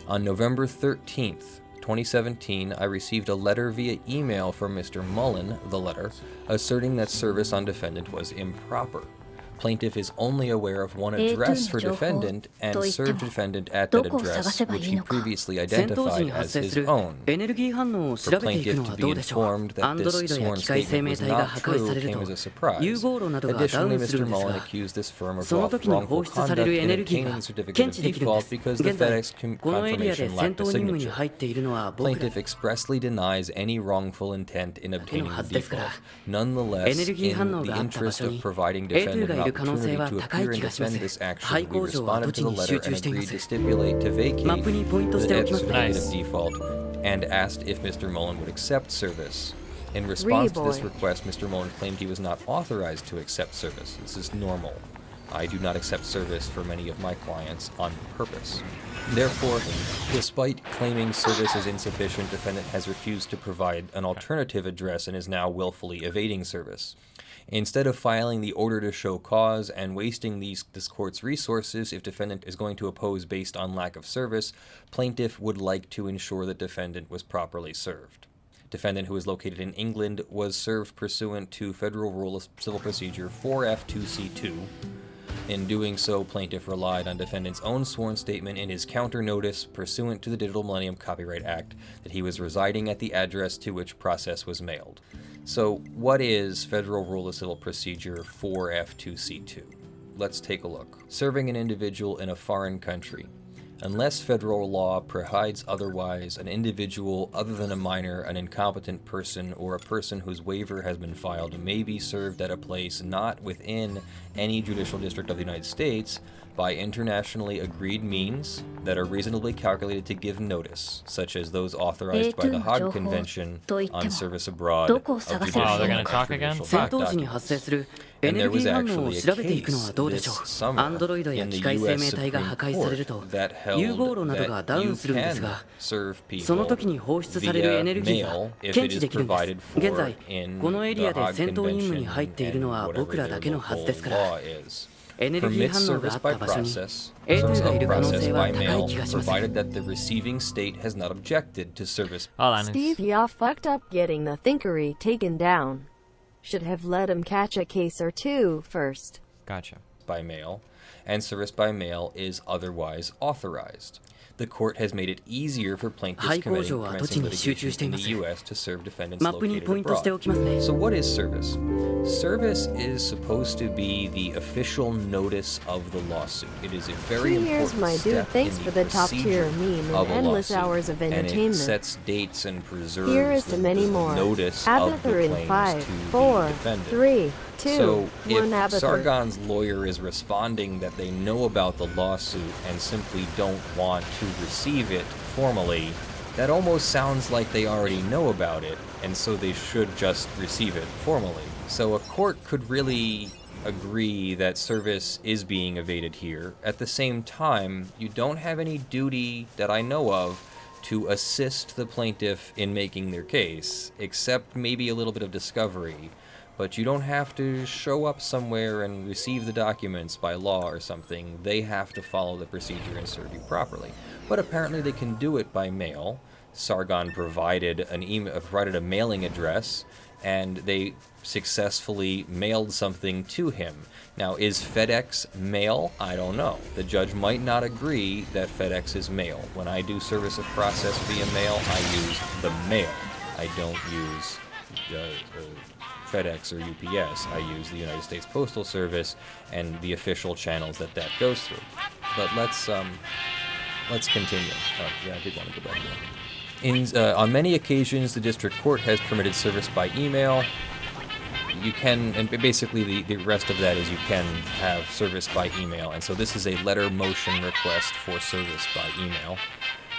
on November 13th, 2017, I received a letter via email from Mr. Mullen, the letter, asserting that service on defendant was improper. Plaintiff is only aware of one address for defendant and served defendant at that address, which he previously identified as his own. For plaintiff to be informed that this sworn statement was not true came as a surprise. Additionally, Mr. Mullen accused this firm of wrongful conduct in obtaining the certificate of default because the FedEx confirmation lacked a signature. Plaintiff expressly denies any wrongful intent in obtaining the default. Nonetheless, in the interest of providing defendant an opportunity to appear and defend this action, we responded to the letter and agreed to stipulate to vacate the certificate of default and asked if Mr. Mullen would accept service. In response to this request, Mr. Mullen claimed he was not authorized to accept service. This is normal. I do not accept service for many of my clients on purpose. Therefore, despite claiming service is insufficient, defendant has refused to provide an alternative address and is now willfully evading service. Instead of filing the order to show cause and wasting this court's resources if defendant is going to oppose based on lack of service, plaintiff would like to ensure that defendant was properly served. Defendant, who is located in England, was served pursuant to Federal Rule of Civil Procedure 4F2C2. In doing so, plaintiff relied on defendant's own sworn statement in his counter notice pursuant to the Digital Millennium Copyright Act that he was residing at the address to which process was mailed. So, what is Federal Rule of Civil Procedure 4F2C2? Let's take a look. Serving an individual in a foreign country. Unless federal law provides otherwise, an individual other than a minor, an incompetent person, or a person whose waiver has been filed may be served at a place not within any judicial district of the United States by internationally agreed means that are reasonably calculated to give notice, such as those authorized by the Hague Convention on Service Abroad of judicial and controversial fact documents. And there was actually a case this summer in the U.S. Supreme Court that held that you can serve people via mail if it is provided for in the Hague Convention and whatever their local law is. Permits service by process, service of process by mail, provided that the receiving state has not objected to service. Steve, y'all fucked up getting the Thinkery taken down. Should have let him catch a case or two first. Gotcha. By mail, and service by mail is otherwise authorized. The court has made it easier for plaintiffs commencing litigation in the U.S. to serve defendants located abroad. So what is service? Service is supposed to be the official notice of the lawsuit. It is a very Cheers, important my dude. step Thanks in for the the top tier procedure meme and of a endless lawsuit, hours of and it entertainment. sets dates and preserves Here is to the many more. notice Abathur of the in claims 5, to 4, the defendant. 3, 2, So 1 if Abathur. Sargon's lawyer is responding that they know about the lawsuit and simply don't want to receive it formally, that almost sounds like they already know about it, and so they should just receive it formally. So a court could really agree that service is being evaded here. At the same time, you don't have any duty that I know of to assist the plaintiff in making their case, except maybe a little bit of discovery. But you don't have to show up somewhere and receive the documents by law or something. They have to follow the procedure and serve you properly. But apparently they can do it by mail. Sargon provided a mailing address, and they successfully mailed something to him. Now, is FedEx mail? I don't know. The judge might not agree that FedEx is mail. When I do service of process via mail, I use the mail. I don't use FedEx or UPS. I use the United States Postal Service and the official channels that goes through. But let's continue. Oh, yeah, I did want to go back there. On many occasions, the district court has permitted service by email. You can, and basically the rest of that is you can have service by email. And so this is a letter motion request for service by email.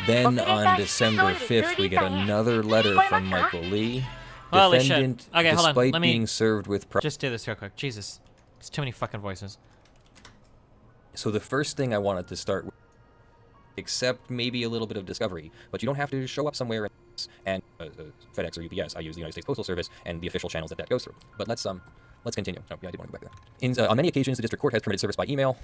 Then on December 5th, we get another letter from Michael Lee. Holy Defendant, shit. Okay, hold on. despite Let me being served with... just do this real quick. Jesus. It's too many fucking voices. So the first thing I wanted to start with, except maybe a little bit of discovery, but you don't have to show up somewhere and FedEx or UPS. I use the United States Postal Service and the official channels that goes through. But let's continue. Oh, yeah, I did want to go back there. On many occasions, the district court has permitted service by email.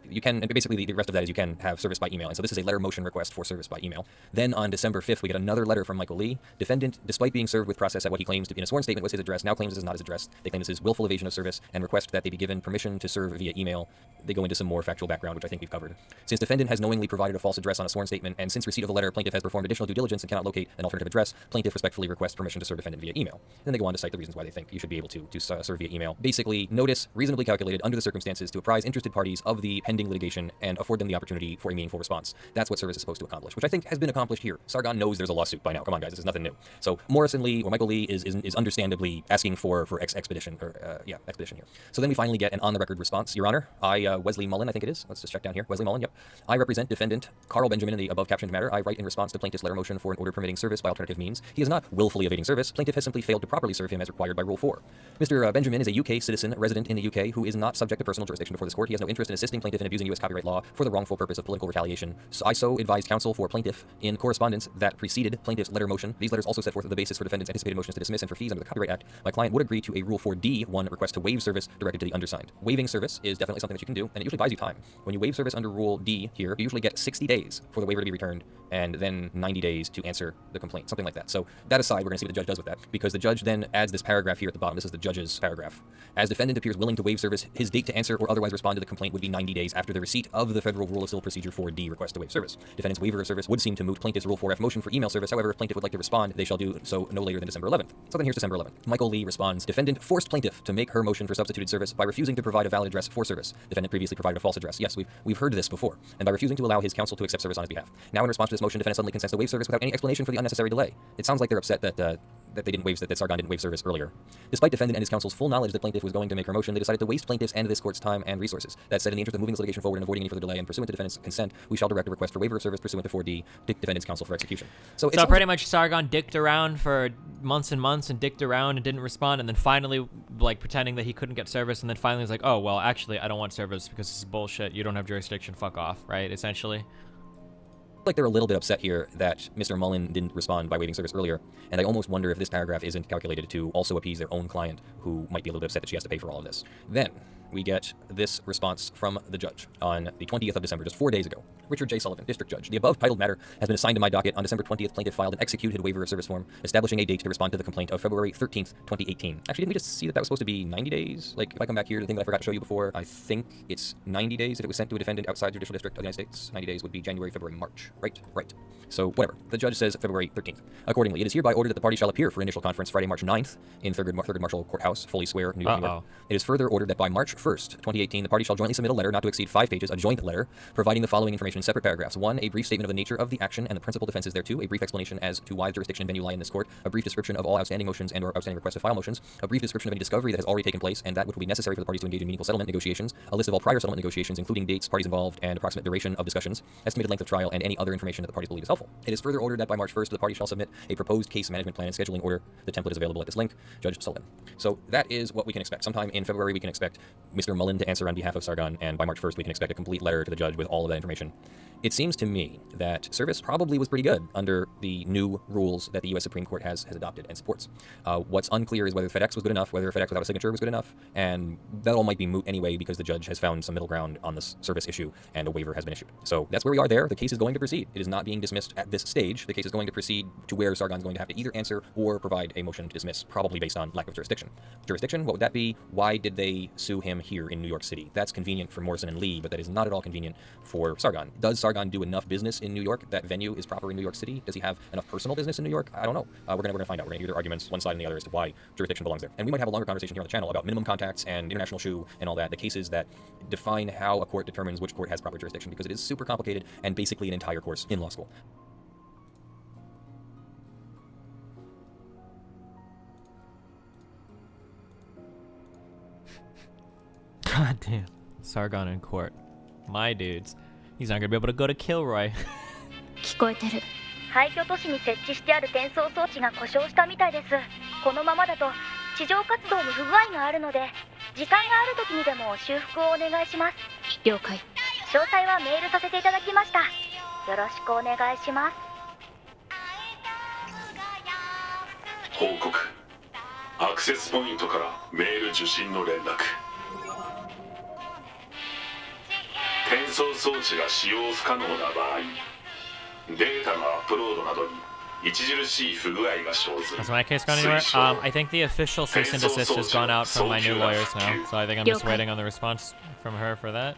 You can, and basically the rest of that is you can have service by email. And so this is a letter motion request for service by email. Then on December 5th, we get another letter from Michael Lee. Defendant, despite being served with process at what he claims to be in a sworn statement was his address, now claims this is not his address. They claim this is willful evasion of service and request that they be given permission to serve via email. They go into some more factual background, which I think we've covered. Since defendant has knowingly provided a false address on a sworn statement, and since receipt of the letter, plaintiff has performed additional due diligence and cannot locate an alternative address, plaintiff respectfully requests permission to serve defendant via email. Then they go on to cite the reasons why they think you should be able to serve via email. Basically, notice reasonably calculated under the circumstances to apprise interested parties of the pending litigation and afford them the opportunity for a meaningful response. That's what service is supposed to accomplish, which I think has been accomplished here. Sargon knows there's a lawsuit by now. Come on, guys, this is nothing new. So Morrison Lee or Michael Lee is understandably asking for expedition here. So then we finally get an on-the-record response. Your Honor, Wesley Mullen, I think it is. Let's just check down here. Wesley Mullen, yep. I represent defendant Carl Benjamin in the above captioned matter. I write in response to plaintiff's letter motion for an order permitting service by alternative means. He is not willfully evading service. Plaintiff has simply failed to properly serve him as required by Rule 4. Mr. Benjamin is a UK citizen resident in the UK who is not subject to personal jurisdiction before this court. He has no interest in assisting plaintiff in abusing U.S. copyright law for the wrongful purpose of political retaliation. So I advised counsel for plaintiff in correspondence that preceded plaintiff's letter motion. These letters also set forth the basis for defendant's anticipated motions to dismiss and for fees under the Copyright Act. My client would agree to a Rule 4D1 request to waive service directed to the undersigned. Waiving service is definitely something that you can do, and it usually buys you time. When you waive service under Rule D here, you usually get 60 days for the waiver to be returned, and then 90 days to answer the complaint, something like that. So that aside, we're going to see what the judge does with that, because the judge then adds this paragraph here at the bottom. This is the judge's paragraph. As defendant appears willing to waive service, his date to answer or otherwise respond to the complaint would be 90 days after the receipt of the Federal Rule of Civil Procedure 4D request to waive service. Defendant's waiver of service would seem to moot plaintiff's Rule 4F motion for email service. However, if plaintiff would like to respond, they shall do so no later than December 11th. So then here's December 11th. Michael Lee responds, defendant forced plaintiff to make her motion for substituted service by refusing to provide a valid address for service. Defendant previously provided a false address. Yes, we've heard this before. And by refusing to allow his counsel to accept service on his behalf. Now in response to this motion, defendant suddenly consents to waive service without any explanation for the unnecessary delay. It sounds like they're upset that they didn't waive, that Sargon didn't waive service earlier. Despite defendant and his counsel's full knowledge that plaintiff was going to make her motion, they decided to waste plaintiff's and this court's time and resources. That said, in the interest of moving this litigation forward and avoiding any further delay and pursuant to defendant's consent, we shall direct a request for waiver of service pursuant to 4D, defendant's counsel for execution. So pretty much Sargon dicked around for months and months and dicked around and didn't respond, and then finally, like, pretending that he couldn't get service, and then finally was like, oh, well, actually, I don't want service because this is bullshit. You don't have jurisdiction. Fuck off, right? Essentially. Like they're a little bit upset here that Mr. Mullen didn't respond by waiving service earlier, and I almost wonder if this paragraph isn't calculated to also appease their own client, who might be a little bit upset that she has to pay for all of this. Then, we get this response from the judge on the 20th of December, just 4 days ago. Richard J. Sullivan, District Judge. The above titled matter has been assigned to my docket on December 20th. Plaintiff filed an executed waiver of service form establishing a date to respond to the complaint of February 13th, 2018. Actually, didn't we just see that that was supposed to be 90 days? Like, if I come back here to the thing that I forgot to show you before, I think it's 90 days if it was sent to a defendant outside the Judicial District of the United States. 90 days would be January, February, March. Right. So, whatever. The judge says February 13th. Accordingly, it is hereby ordered that the party shall appear for initial conference Friday, March 9th in Thurgood Marshall Courthouse, Foley Square, New York. It is further ordered that by March 1st, 2018, the party shall jointly submit a letter not to exceed 5 pages, a joint letter, providing the following information in separate paragraphs. 1, a brief statement of the nature of the action and the principal defenses thereto, a brief explanation as to why the jurisdiction and venue lie in this court, a brief description of all outstanding motions and or outstanding requests to file motions, a brief description of any discovery that has already taken place and that which will be necessary for the parties to engage in meaningful settlement negotiations, a list of all prior settlement negotiations, including dates, parties involved, and approximate duration of discussions, estimated length of trial, and any other information that the parties believe is helpful. It is further ordered that by March 1st, the party shall submit a proposed case management plan and scheduling order. The template is available at this link. Judge Sullivan. So that is what we can expect. Sometime in February, we can expect Mr. Mullen to answer on behalf of Sargon, and by March 1st, we can expect a complete letter to the judge with all of that information. It seems to me that service probably was pretty good under the new rules that the U.S. Supreme Court has adopted and supports. What's unclear is whether FedEx was good enough, whether FedEx without a signature was good enough, and that all might be moot anyway because the judge has found some middle ground on this service issue and a waiver has been issued. So that's where we are there. The case is going to proceed. It is not being dismissed at this stage. The case is going to proceed to where Sargon's going to have to either answer or provide a motion to dismiss, probably based on lack of jurisdiction. Jurisdiction, what would that be? Why did they sue him here in New York City? That's convenient for Morrison and Lee, but that is not at all convenient for Sargon. Does Sargon do enough business in New York? That venue is proper in New York City? Does he have enough personal business in New York? I don't know. We're gonna find out. We're gonna hear their arguments, one side and the other, as to why jurisdiction belongs there. And we might have a longer conversation here on the channel about minimum contacts and international shoe and all that, the cases that define how a court determines which court has proper jurisdiction, because it is super complicated and basically an entire course in law school. God damn. Sargon in court. My dudes. He's not gonna be able to go to Kilroy. 聞こえてる。廃墟都市に設置してある転送装置が故障したみたいです。このままだと地上活動に不具合があるので、時間がある時にでも修復をお願いします。了解。詳細はメールさせていただきました。よろしくお願いします。報告。アクセスポイントからメール受信の連絡。転送装置が使用不可能な場合、データのアップロードなどに著しい不具合が生ず。Has my case gone anywhere? I think the official cease and desist has gone out from my new lawyers now, so I think I'm just waiting on the response from her for that.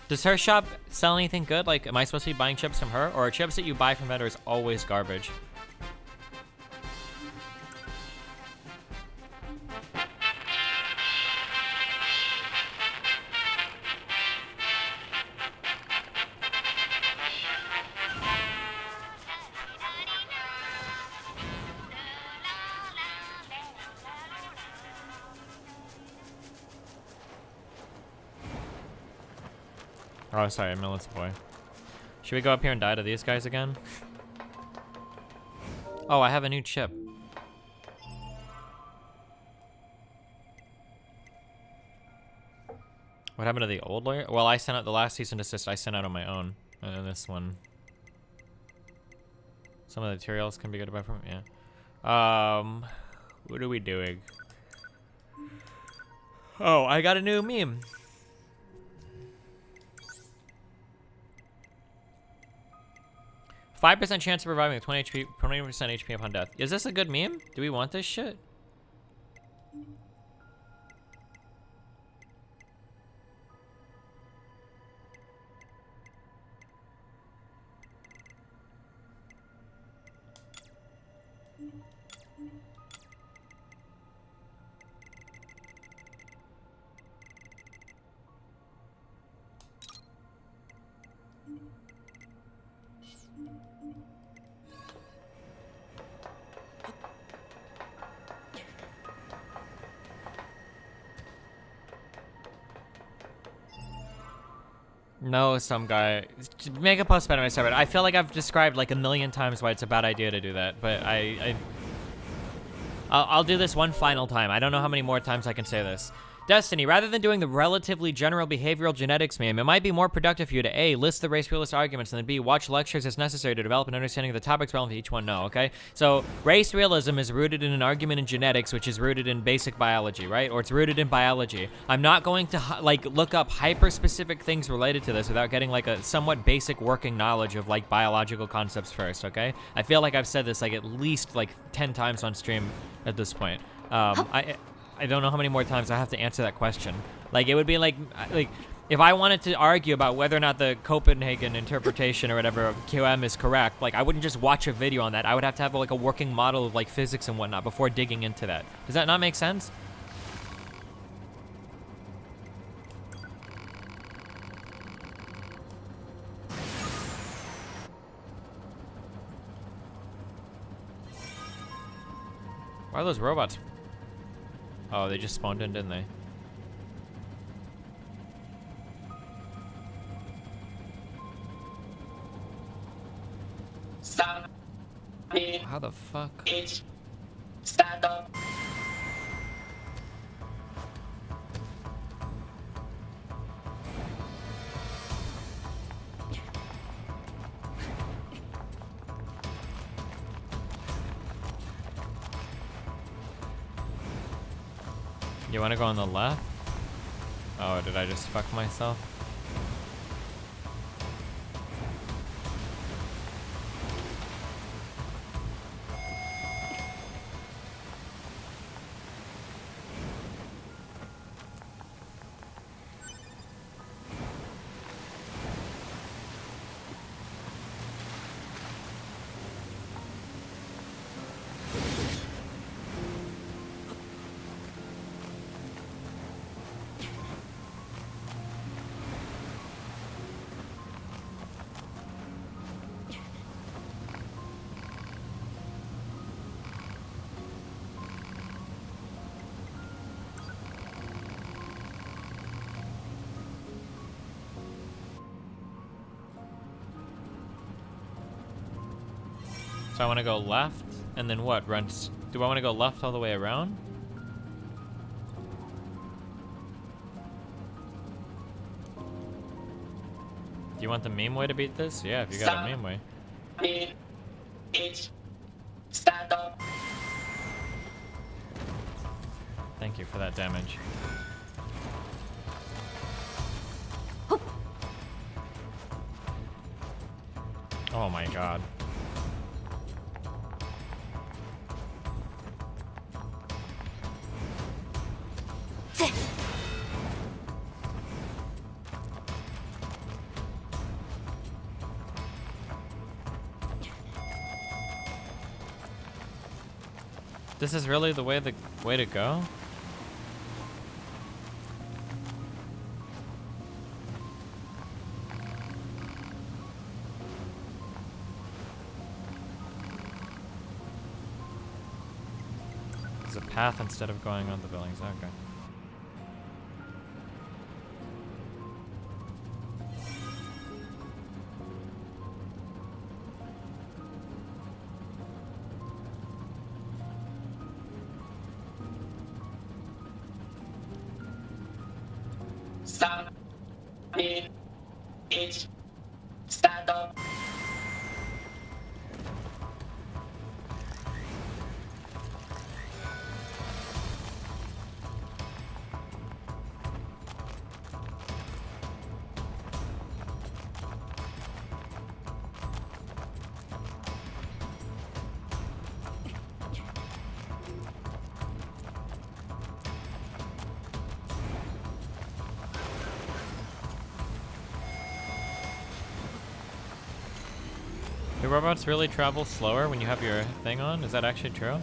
Does her shop sell anything good? Like, am I supposed to be buying chips from her, or are chips that you buy from vendors always garbage? Oh, sorry, Millet's boy. Should we go up here and die to these guys again? Oh, I have a new chip. What happened to the old lawyer? Well, I sent out the last cease and desist I sent out on my own. And then this one. Some of the materials can be good to buy from, yeah. What are we doing? Oh, I got a new meme. %5 chance of reviving with 20% HP upon death. Is this a good meme? Do we want this shit? No, some guy. Make a post about it on my server. I feel like I've described like a million times why it's a bad idea to do that, but I'll do this one final time. I don't know how many more times I can say this. Destiny, rather than doing the relatively general behavioral genetics meme, it might be more productive for you to A, list the race realist arguments, and then B, watch lectures as necessary to develop an understanding of the topics relevant to each one. No, okay? So race realism is rooted in an argument in genetics, which is rooted in basic biology, right? Or it's rooted in biology. I'm not going to like look up hyper-specific things related to this without getting like a somewhat basic working knowledge of like biological concepts first, okay? I feel like I've said this like at least like 10 times on stream at this point. I don't know how many more times I have to answer that question. Like, it would be like if I wanted to argue about whether or not the Copenhagen interpretation or whatever of QM is correct, like, I wouldn't just watch a video on that. I would have to have like a working model of like physics and whatnot before digging into that. Does that not make sense? Why are those robots? Oh, they just spawned in, didn't they? How the fuck? Stand up. You want to go on the left? Oh, did I just fuck myself? So I want to go left, and then what? Run? Do I want to go left all the way around? Do you want the meme way to beat this? Yeah, if you got a meme way. Stand up. Thank you for that damage. Oh my god. This is really the way to go? There's a path instead of going on the buildings. Okay. Stand up. Do robots really travel slower when you have your thing on? Is that actually true?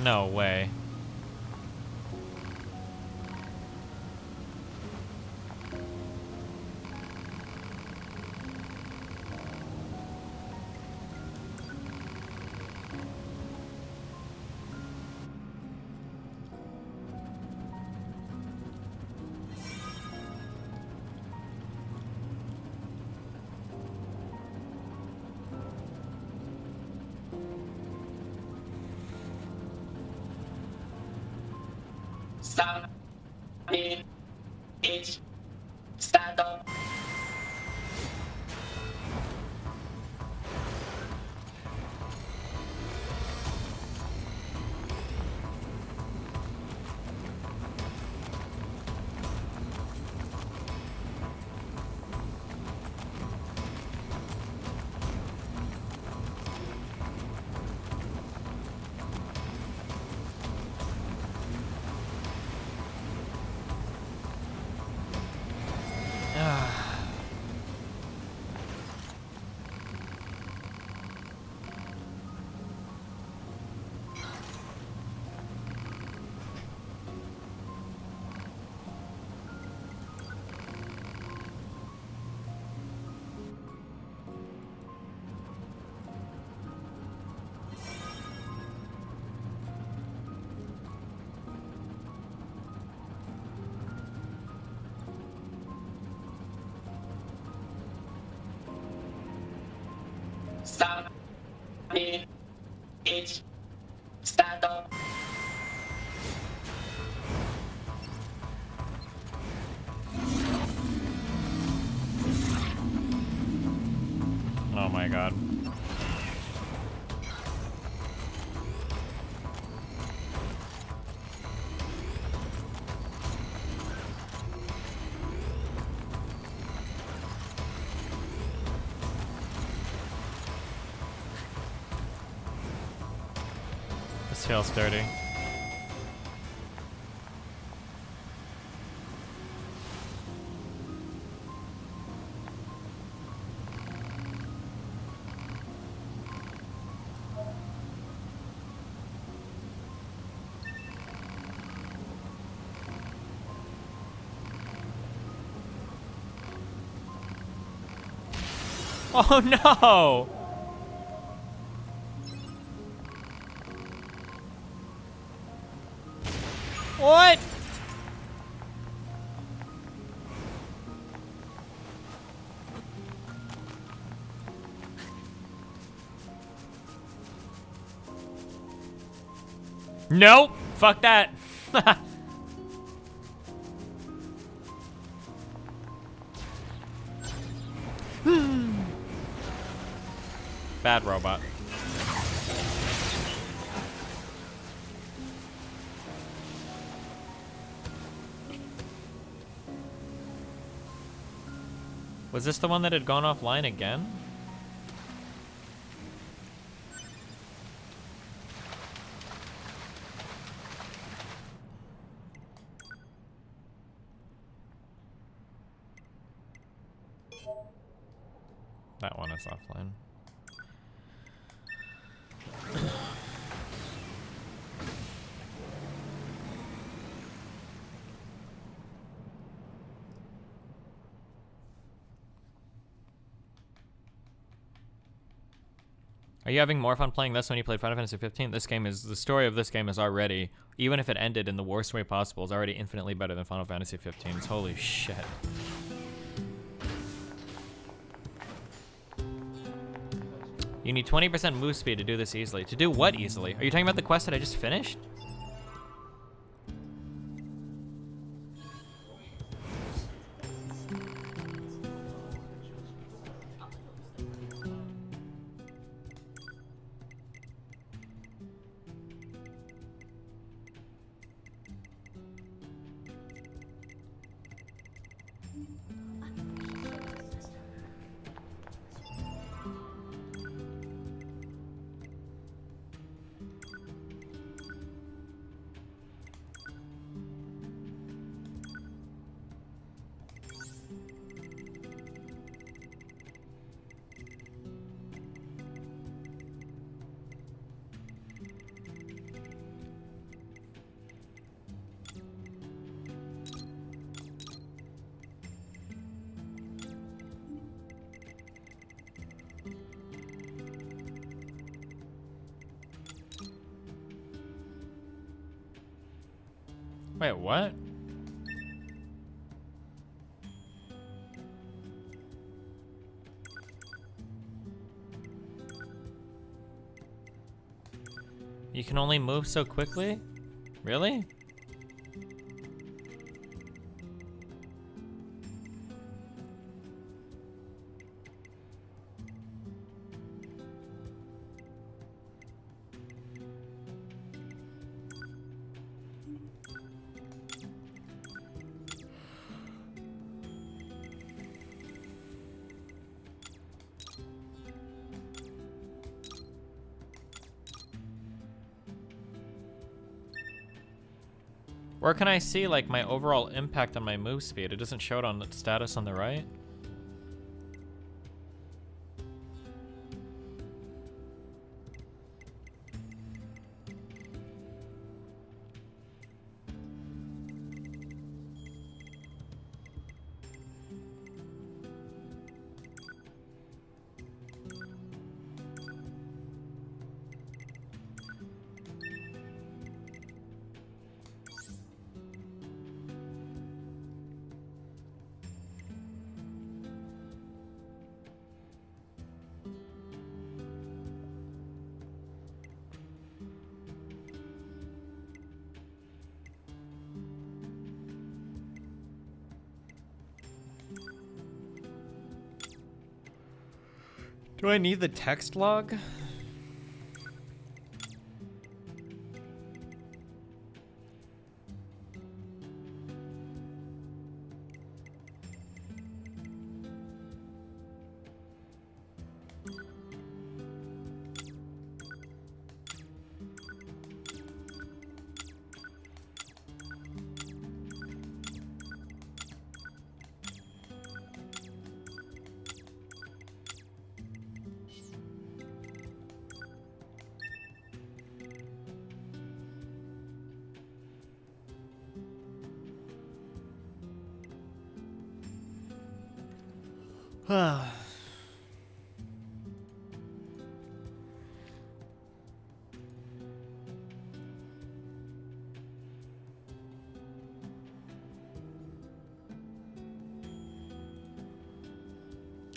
No way. 3、2、1、スタート。3、2、1、スタート。Oh my god. This feels dirty. Oh no! What? Nope. Fuck that. Bad robot. Was this the one that had gone offline again? That one is offline. Are you having more fun playing this when you played Final Fantasy 15? This game is, the story of this game is already, even if it ended in the worst way possible, is already infinitely better than Final Fantasy 15. Holy shit. You need 20% move speed to do this easily. To do what easily? Are you talking about the quest that I just finished? Wait, what? You can only move so quickly? Really? Where can I see like my overall impact on my move speed? It doesn't show it on the status on the right. Do I need the text log? I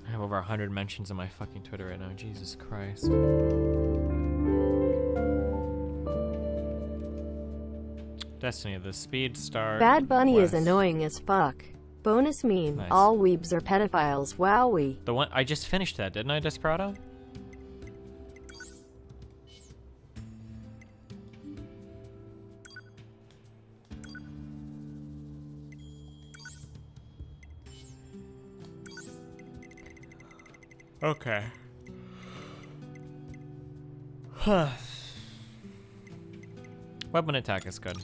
have over 100 mentions on my fucking Twitter right now. Jesus Christ. Destiny, the speed star. Bad Bunny quest. is annoying as fuck. Bonus meme. Nice. All weebs are pedophiles. Wowie. The one I just finished that, didn't I, Desperado? Okay. Weapon attack is good.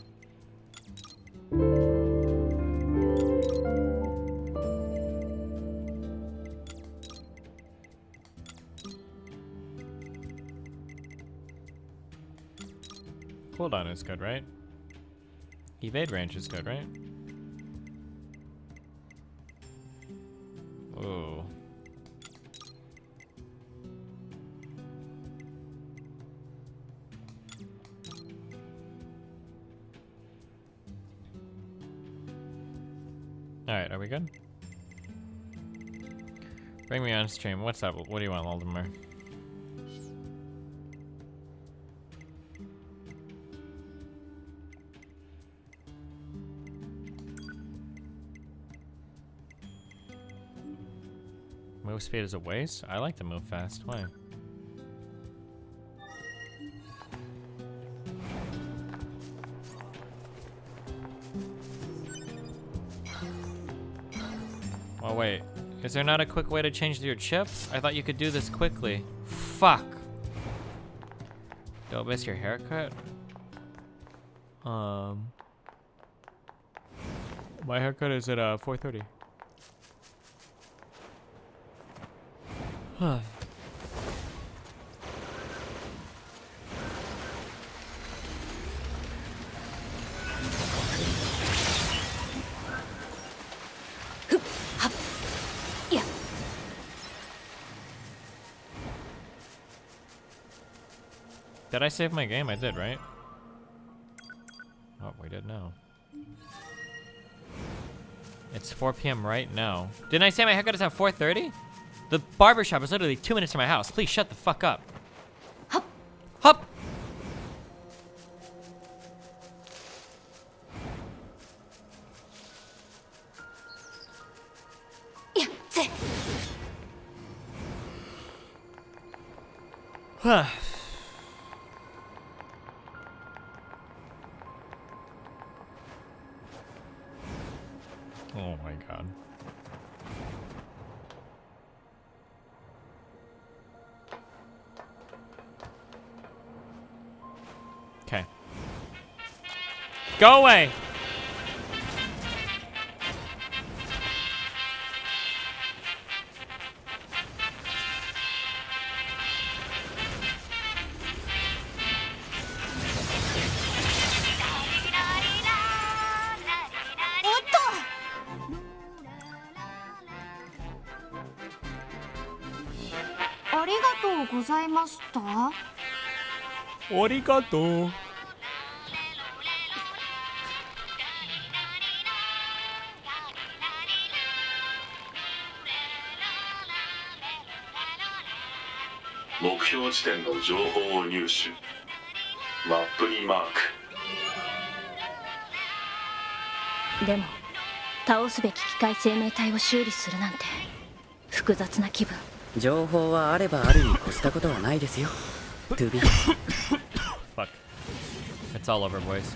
Cooldown is good, right? Evade range is good, right? Ooh. Alright, are we good? Bring me on stream. What's up? What do you want, Aldemar? Move speed is a waste? I like to move fast. Why? Oh wait, is there not a quick way to change your chips? I thought you could do this quickly. Fuck. Don't miss your haircut? My haircut is at 4:30. Huh. Did I save my game? I did, right? Oh, we did now. It's 4 p.m. right now. Didn't I say my haircut is at 4:30? The barbershop is literally 2 minutes from my house. Please shut the fuck up. Hup! Hup! Huh. Oh my god. Okay. Go away! ざいました。ありがとう。目標地点の情報を入手。マップにマーク。でも倒すべき機械生命体を修理するなんて複雑な気分。情報はあればあるに越したことはないですよ。To be. Fuck. It's all over, boys.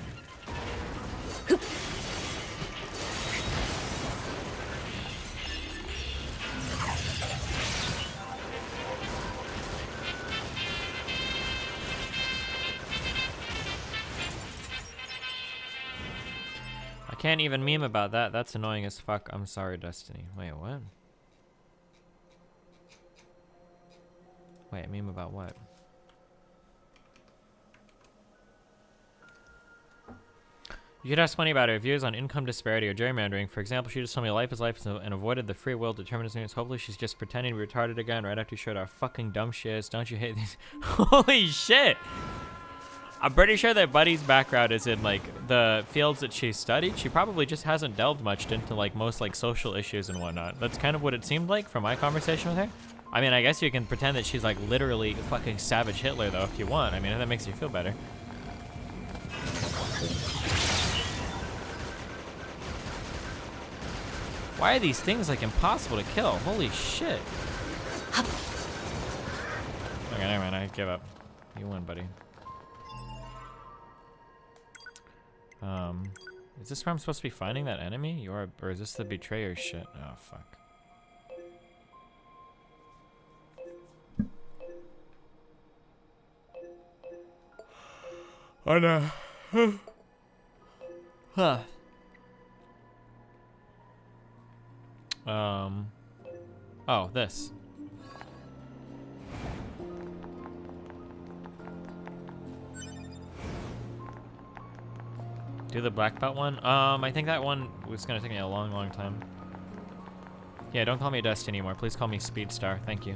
I can't even meme about that. That's annoying as fuck. I'm sorry, Destiny. Wait, what? Wait, meme about what? You could ask Money about her views on income disparity or gerrymandering. For example, she just told me life is life and avoided the free will determinism. Hopefully she's just pretending to be retarded again right after you showed how fucking dumb she is. Don't you hate these? Holy shit! I'm pretty sure that Buddy's background is in like the fields that she studied. She probably just hasn't delved much into like most like social issues and whatnot. That's kind of what it seemed like from my conversation with her. I mean, I guess you can pretend that she's like literally fucking savage Hitler though if you want. I mean, if that makes you feel better. Why are these things like impossible to kill? Holy shit. Okay, never mind, I give up. You win, buddy. Is this where I'm supposed to be finding that enemy? Or is this the betrayer shit? Oh, fuck. Oh no. Huh. Oh, this. Do the black belt one? I think that one was gonna take me a long, long time. Yeah, don't call me Destiny anymore. Please call me Speedstar. Thank you.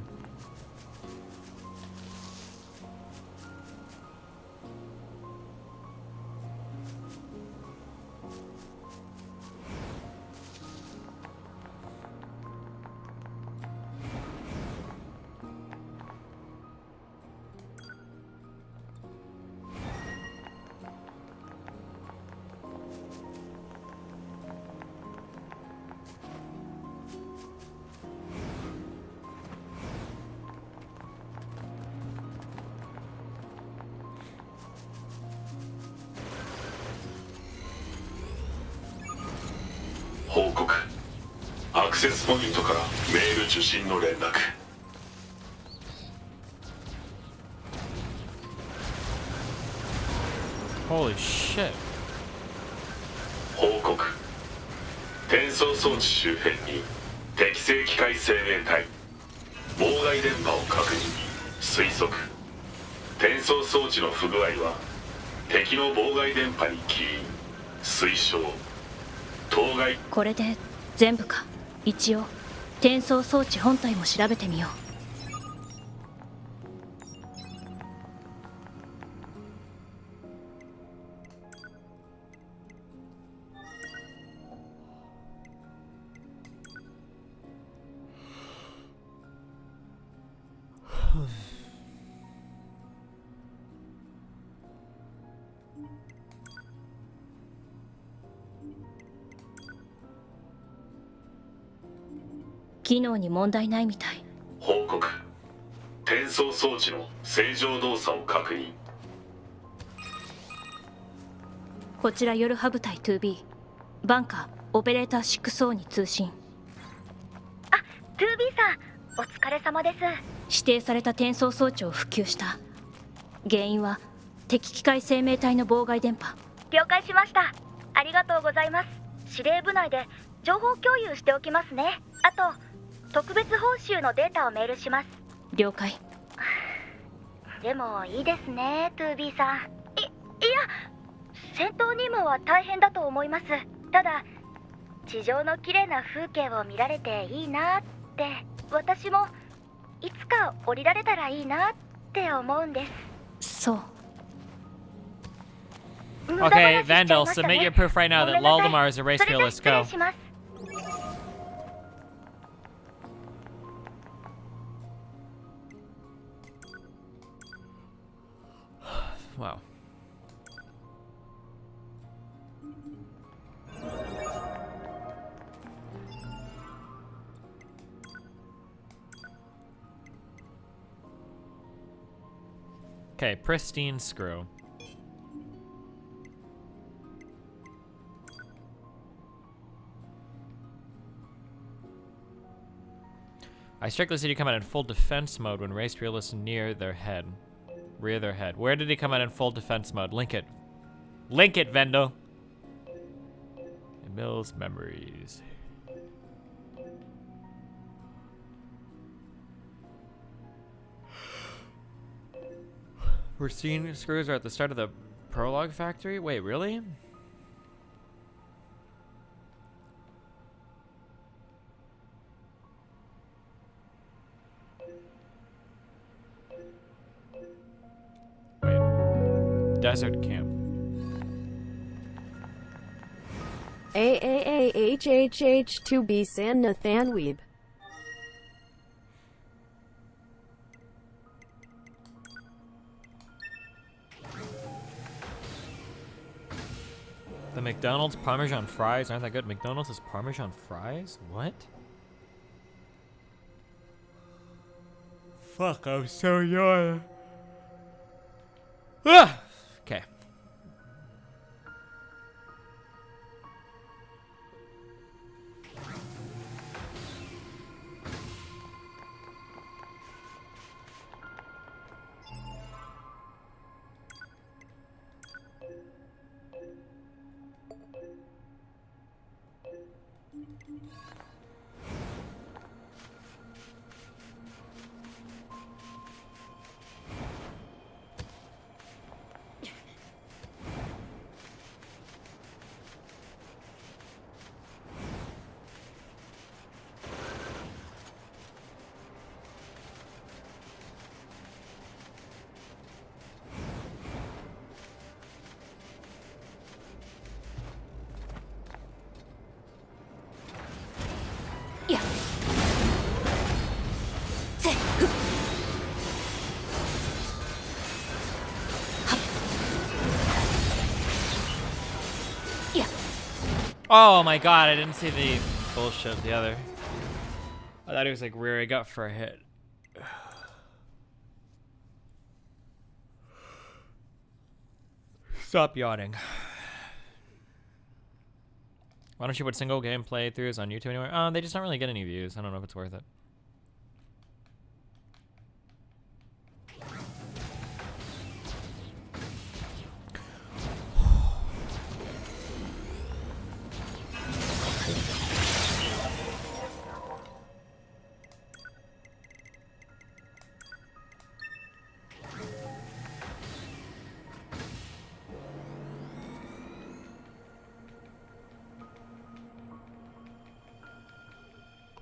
Holy shit. 報告。転送装置周辺に適正機械生命体妨害電波を確認。推測。転送装置の不具合は敵の妨害電波に起因。推奨。当該。これで全部か。一応転送装置本体も調べてみよう。機能に問題ないみたい。報告。転送装置の正常動作を確認。こちら夜ハ部隊 2B バンカーオペレーター 6O に通信。あ、2B さんお疲れ様です。指定された転送装置を復旧した。原因は敵機械生命体の妨害電波。了解しました。ありがとうございます。司令部内で情報共有しておきますね。あと特別報酬のデータをメールします。了解。でもいいですね 2B さん。いや戦闘任務は大変だと思います。ただ地上の綺麗な風景を見られていいなって、私もいつか降りられたらいいなっって思うんです。そう。Okay, Vandal, submit your proof right now that Laldemar is a race realist. Go. Wow. Okay, pristine screw. I strictly said you come out in full defense mode when race realists near their head. Rear their head. Where did he come out in full defense mode? Link it. Link it, Vendo. Emil's memories. We're seeing screws are at the start of the prologue factory? Wait, really? Desert camp. AAAHHH2B San Nathan Weeb. The McDonald's Parmesan fries aren't that good. McDonald's is Parmesan fries? What? Fuck, I'm so young. Ah! Okay. Oh my god, I didn't see the bullshit of the other. I thought he was like rearing up for a hit. Stop yawning. Why don't you put single game playthroughs on YouTube anywhere? They just don't really get any views. I don't know if it's worth it.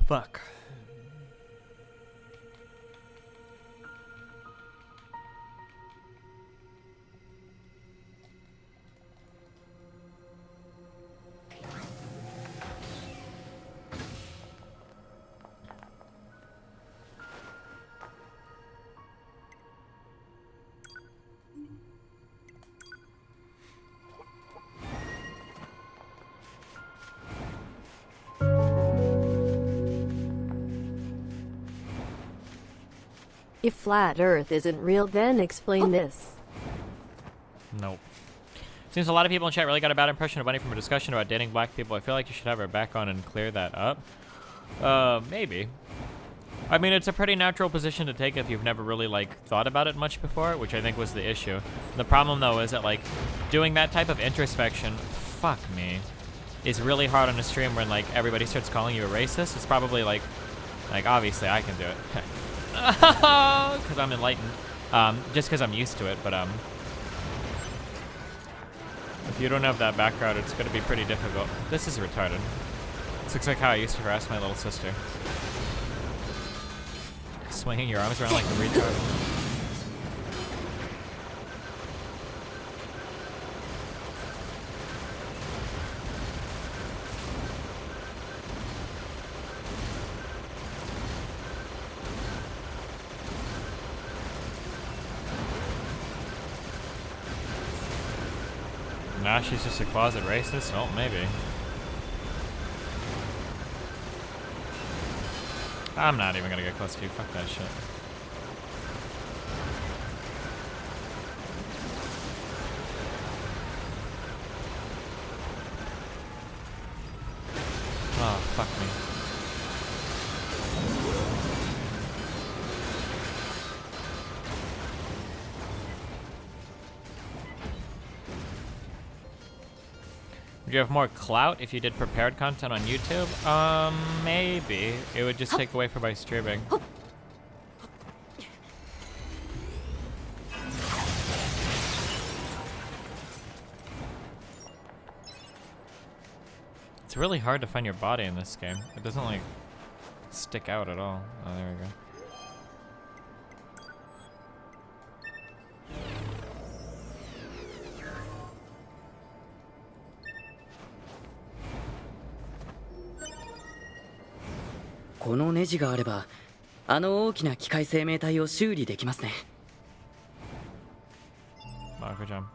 Fuck. If flat Earth isn't real, then explain this. Nope. Seems a lot of people in chat really got a bad impression of Bunny from a discussion about dating black people. I feel like you should have her back on and clear that up. Maybe. I mean, it's a pretty natural position to take if you've never really, like, thought about it much before, which I think was the issue. The problem, though, is that, like, doing that type of introspection, fuck me, is really hard on a stream when, like, everybody starts calling you a racist. It's probably, like, obviously I can do it. Because I'm enlightened. Just because I'm used to it, but, if you don't have that background, it's going to be pretty difficult. This is retarded. This looks like how I used to harass my little sister. Swinging your arms around like a retard. Now she's just a closet racist? Well, maybe. I'm not even gonna get close to you. Fuck that shit. Oh, fuck me. Would you have more clout if you did prepared content on YouTube? Maybe. It would just take away from my streaming. It's really hard to find your body in this game. It doesn't, like, stick out at all. Oh, there we go. Wow, good job.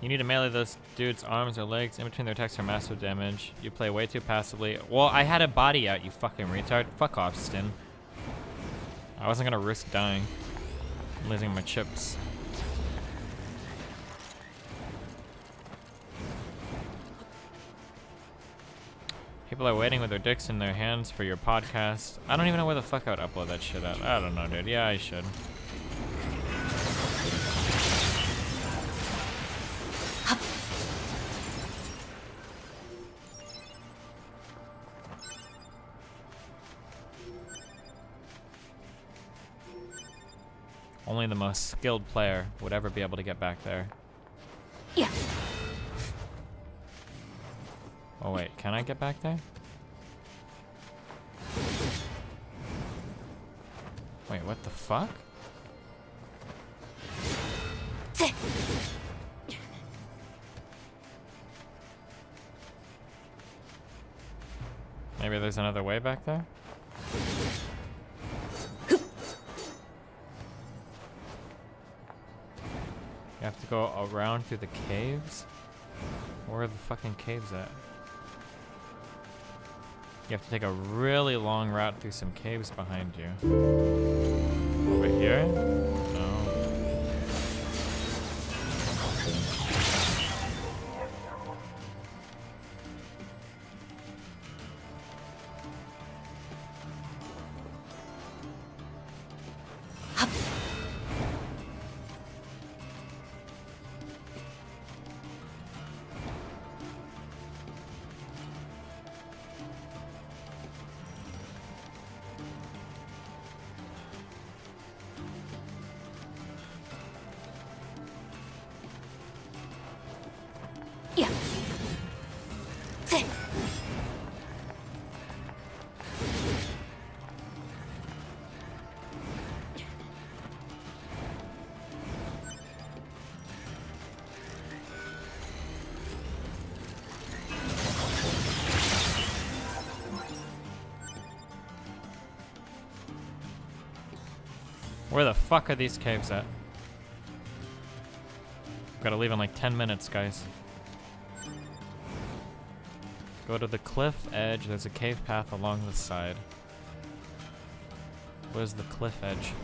You need to melee those dudes' arms or legs in between their attacks for massive damage. You play way too passively. Well, I had a body out, you fucking retard. Fuck off, Stin. I wasn't gonna risk dying. I'm losing my chips. People are waiting with their dicks in their hands for your podcast. I don't even know where the fuck I would upload that shit at. I don't know, dude. Yeah, I should. Only the most skilled player would ever be able to get back there. Yeah. Oh wait, can I get back there? Wait, what the fuck? Maybe there's another way back there? You have to go around through the caves? Where are the fucking caves at? You have to take a really long route through some caves behind you. Over here? No. Where the fuck are these caves at? Gotta leave in like 10 minutes, guys. Go to the cliff edge. There's a cave path along the side. Where's the cliff edge?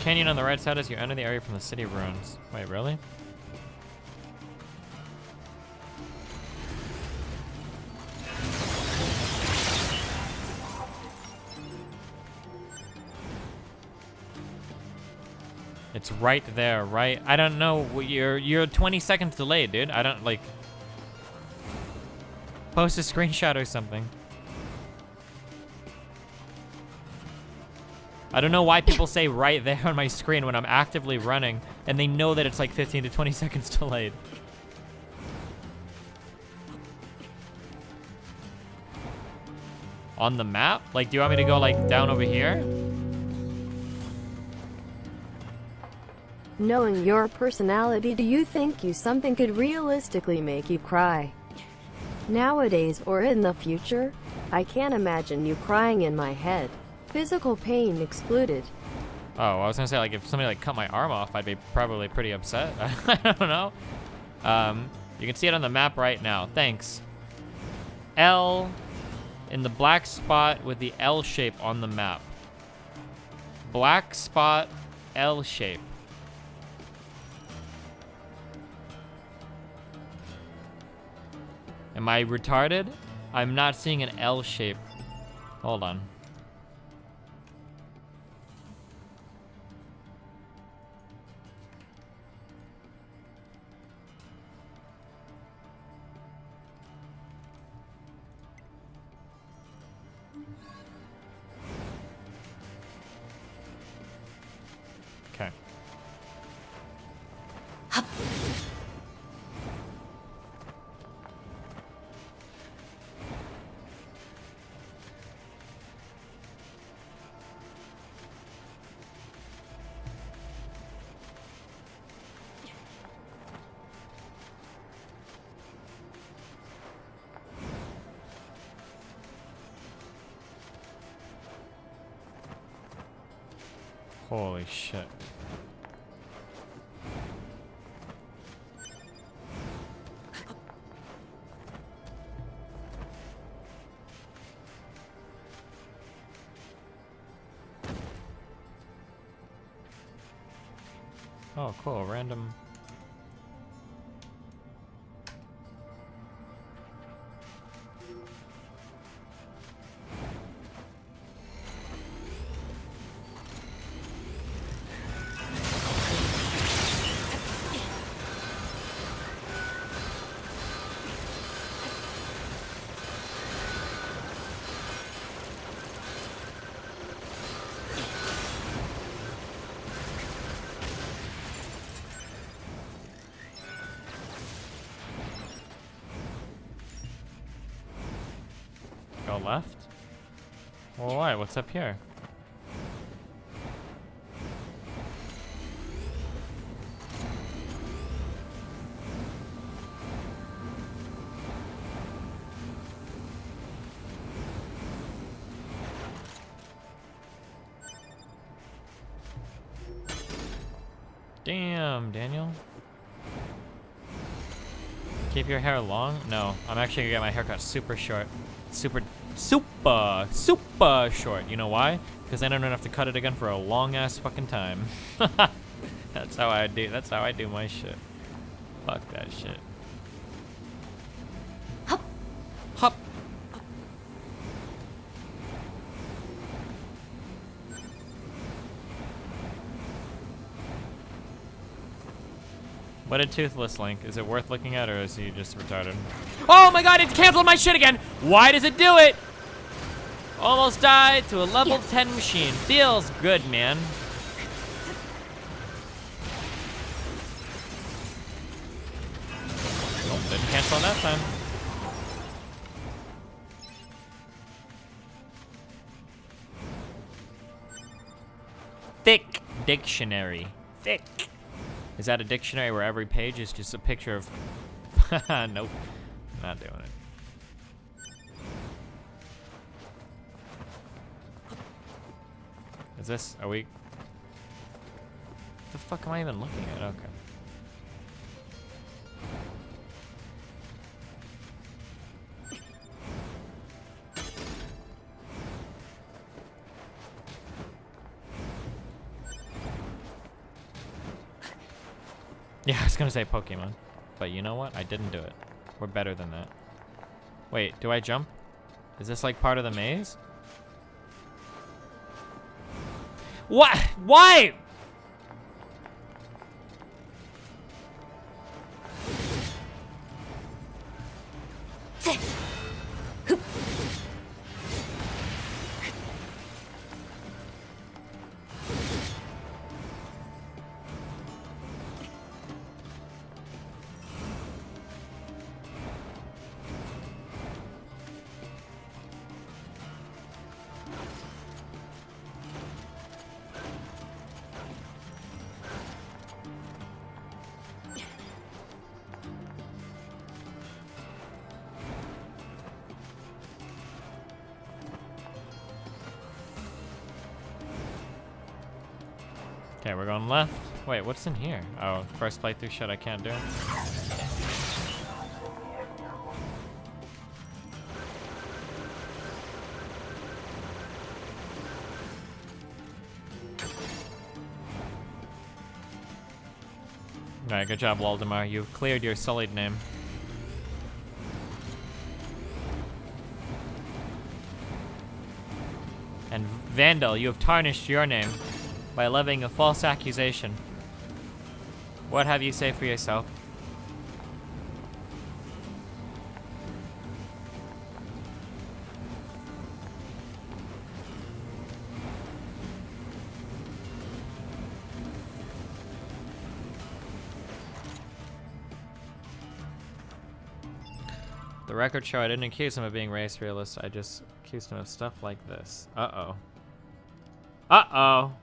canyon on the right side as you enter the area from the city ruins. Wait, really? It's right there, right? I don't know. You're 20 seconds delayed, dude. I don't like. Post a screenshot or something. I don't know why people say right there on my screen when I'm actively running, and they know that it's like 15 to 20 seconds delayed. On the map? Like, do you want me to go like down over here? Knowing your personality, do you think something could realistically make you cry? Nowadays or in the future? I can't imagine you crying in my head. Physical pain excluded. Oh, I was gonna say, like, if somebody like cut my arm off, I'd be probably pretty upset. I don't know. You can see it on the map right now. Thanks. L in the black spot with the L shape on the map. Black spot, L shape. Am I retarded? I'm not seeing an L shape. Hold on. Okay. Holy shit. Oh, cool. Random. Go left? Well, why? What's up here? Damn, Daniel. Keep your hair long? No, I'm actually gonna get my haircut super short. Super short. You know why? Because then I don't have to cut it again for a long ass fucking time. That's how I do my shit. Fuck that shit. Hop. Hop. What a Toothless Link. Is it worth looking at, or is he just retarded? Oh my god, it canceled my shit again! Why does it do it? Almost died to a level 10 machine. Feels good, man. Oh, didn't cancel on that time. Thick dictionary. Thick. Is that a dictionary where every page is just a picture of... Nope. Not doing it. Is this... Are we... What the fuck am I even looking at? Okay. Yeah, I was gonna say Pokemon. But you know what? I didn't do it. We're better than that. Wait, do I jump? Is this like part of the maze? What? Why? Okay, we're going left. Wait, what's in here? Oh, first playthrough shit I can't do. Alright, good job, Waldemar. You've cleared your sullied name. And Vandal, you have tarnished your name by levying a false accusation. What have you say for yourself? The records show I didn't accuse him of being race realist. I just accused him of stuff like this. Uh-oh. Uh-oh.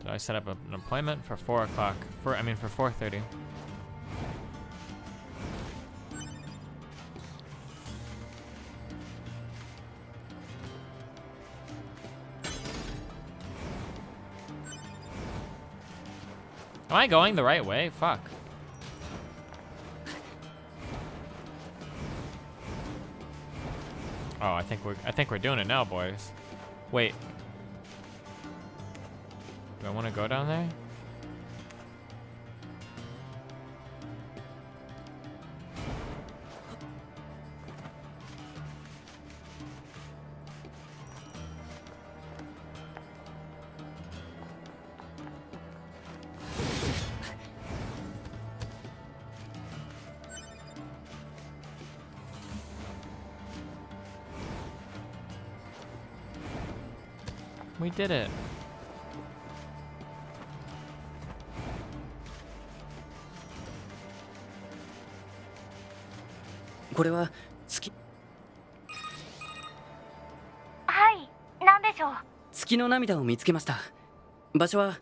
Did I set up an appointment for 4 o'clock? For 4:30. Am I going the right way? Fuck. Oh, I think we're doing it now, boys. Wait. Do I want to go down there? We did it. Hi, 何でしょう。月の涙を見つけました。場所は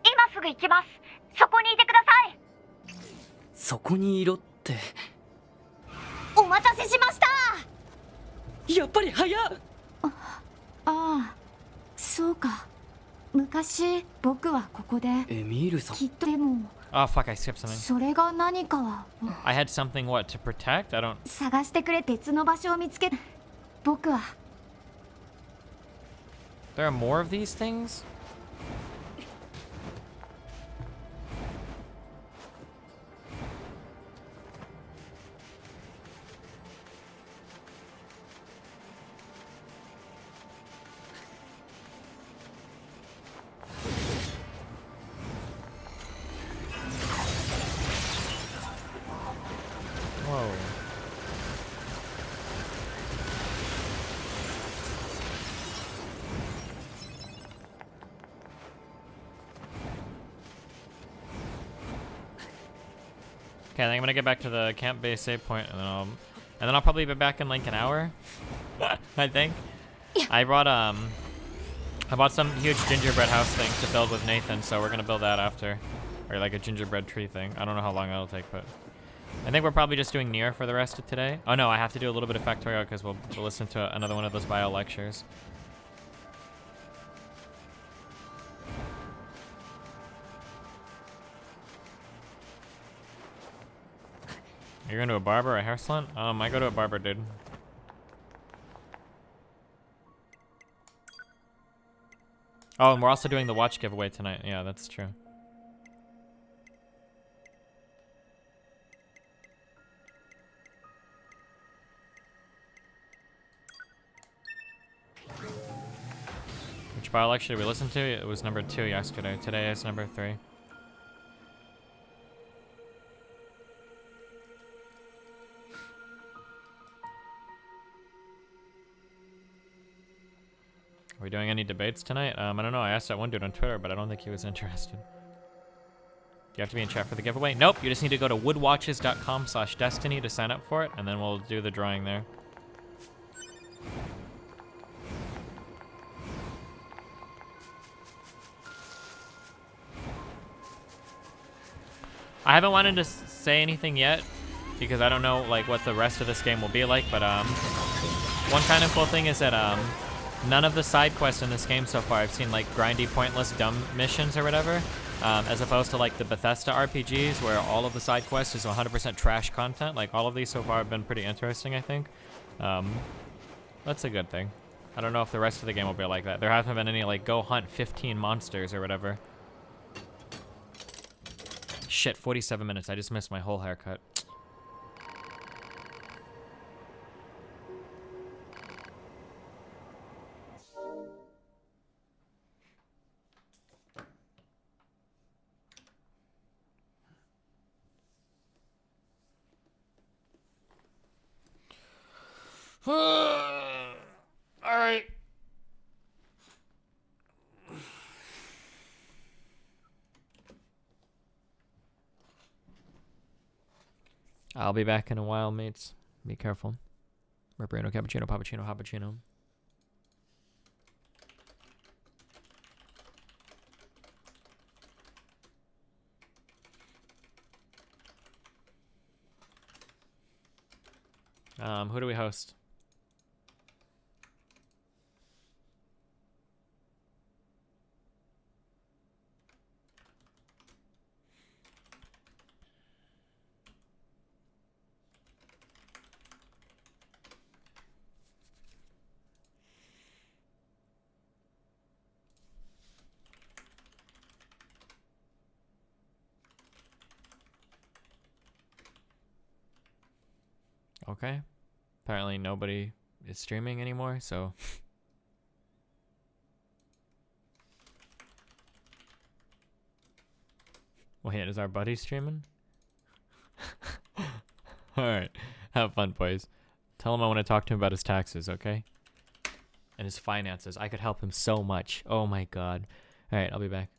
今すぐ行きます。そこにいてください。そこにいろって。お待たせしました。やっぱり早っ。ああ、そうか。昔僕はここでエミールさん。きっとでも Oh fuck, I skipped something. それが何かは I had something what to protect? I don't 探してくれ別の場所を見つけ僕は There are more of these things? Okay, then I'm gonna get back to the camp base save point, and then I'll probably be back in like an hour. I think. I bought some huge gingerbread house thing to build with Nathan, so we're gonna build that after, or like a gingerbread tree thing. I don't know how long that'll take, but I think we're probably just doing Nier for the rest of today. Oh no, I have to do a little bit of Factorio because we'll listen to another one of those bio lectures. You're going to a barber or a hair salon? I go to a barber, dude. Oh, and we're also doing the watch giveaway tonight. Yeah, that's true. Which bio lecture did we listen to? It was number 2 yesterday. Today is number 3. Are we doing any debates tonight? I don't know. I asked that one dude on Twitter, but I don't think he was interested. You have to be in chat for the giveaway? Nope. You just need to go to woodwatches.com/destiny to sign up for it, and then we'll do the drawing there. I haven't wanted to say anything yet because I don't know like what the rest of this game will be like, but one kind of cool thing is that none of the side quests in this game so far I've seen like grindy, pointless, dumb missions or whatever, as opposed to like the Bethesda RPGs where all of the side quests is 100% trash content. Like all of these so far have been pretty interesting, I think. That's a good thing. I don't know if the rest of the game will be like that. There haven't been any like go hunt 15 monsters or whatever. Shit, 47 minutes. I just missed my whole haircut. All right. I'll be back in a while, mates. Be careful. Repreno, cappuccino, pappuccino, happuccino. Who do we host? Okay. Apparently nobody is streaming anymore, so... Wait, is our buddy streaming? Alright. Have fun, boys. Tell him I want to talk to him about his taxes, okay? And his finances. I could help him so much. Oh my god. Alright, I'll be back.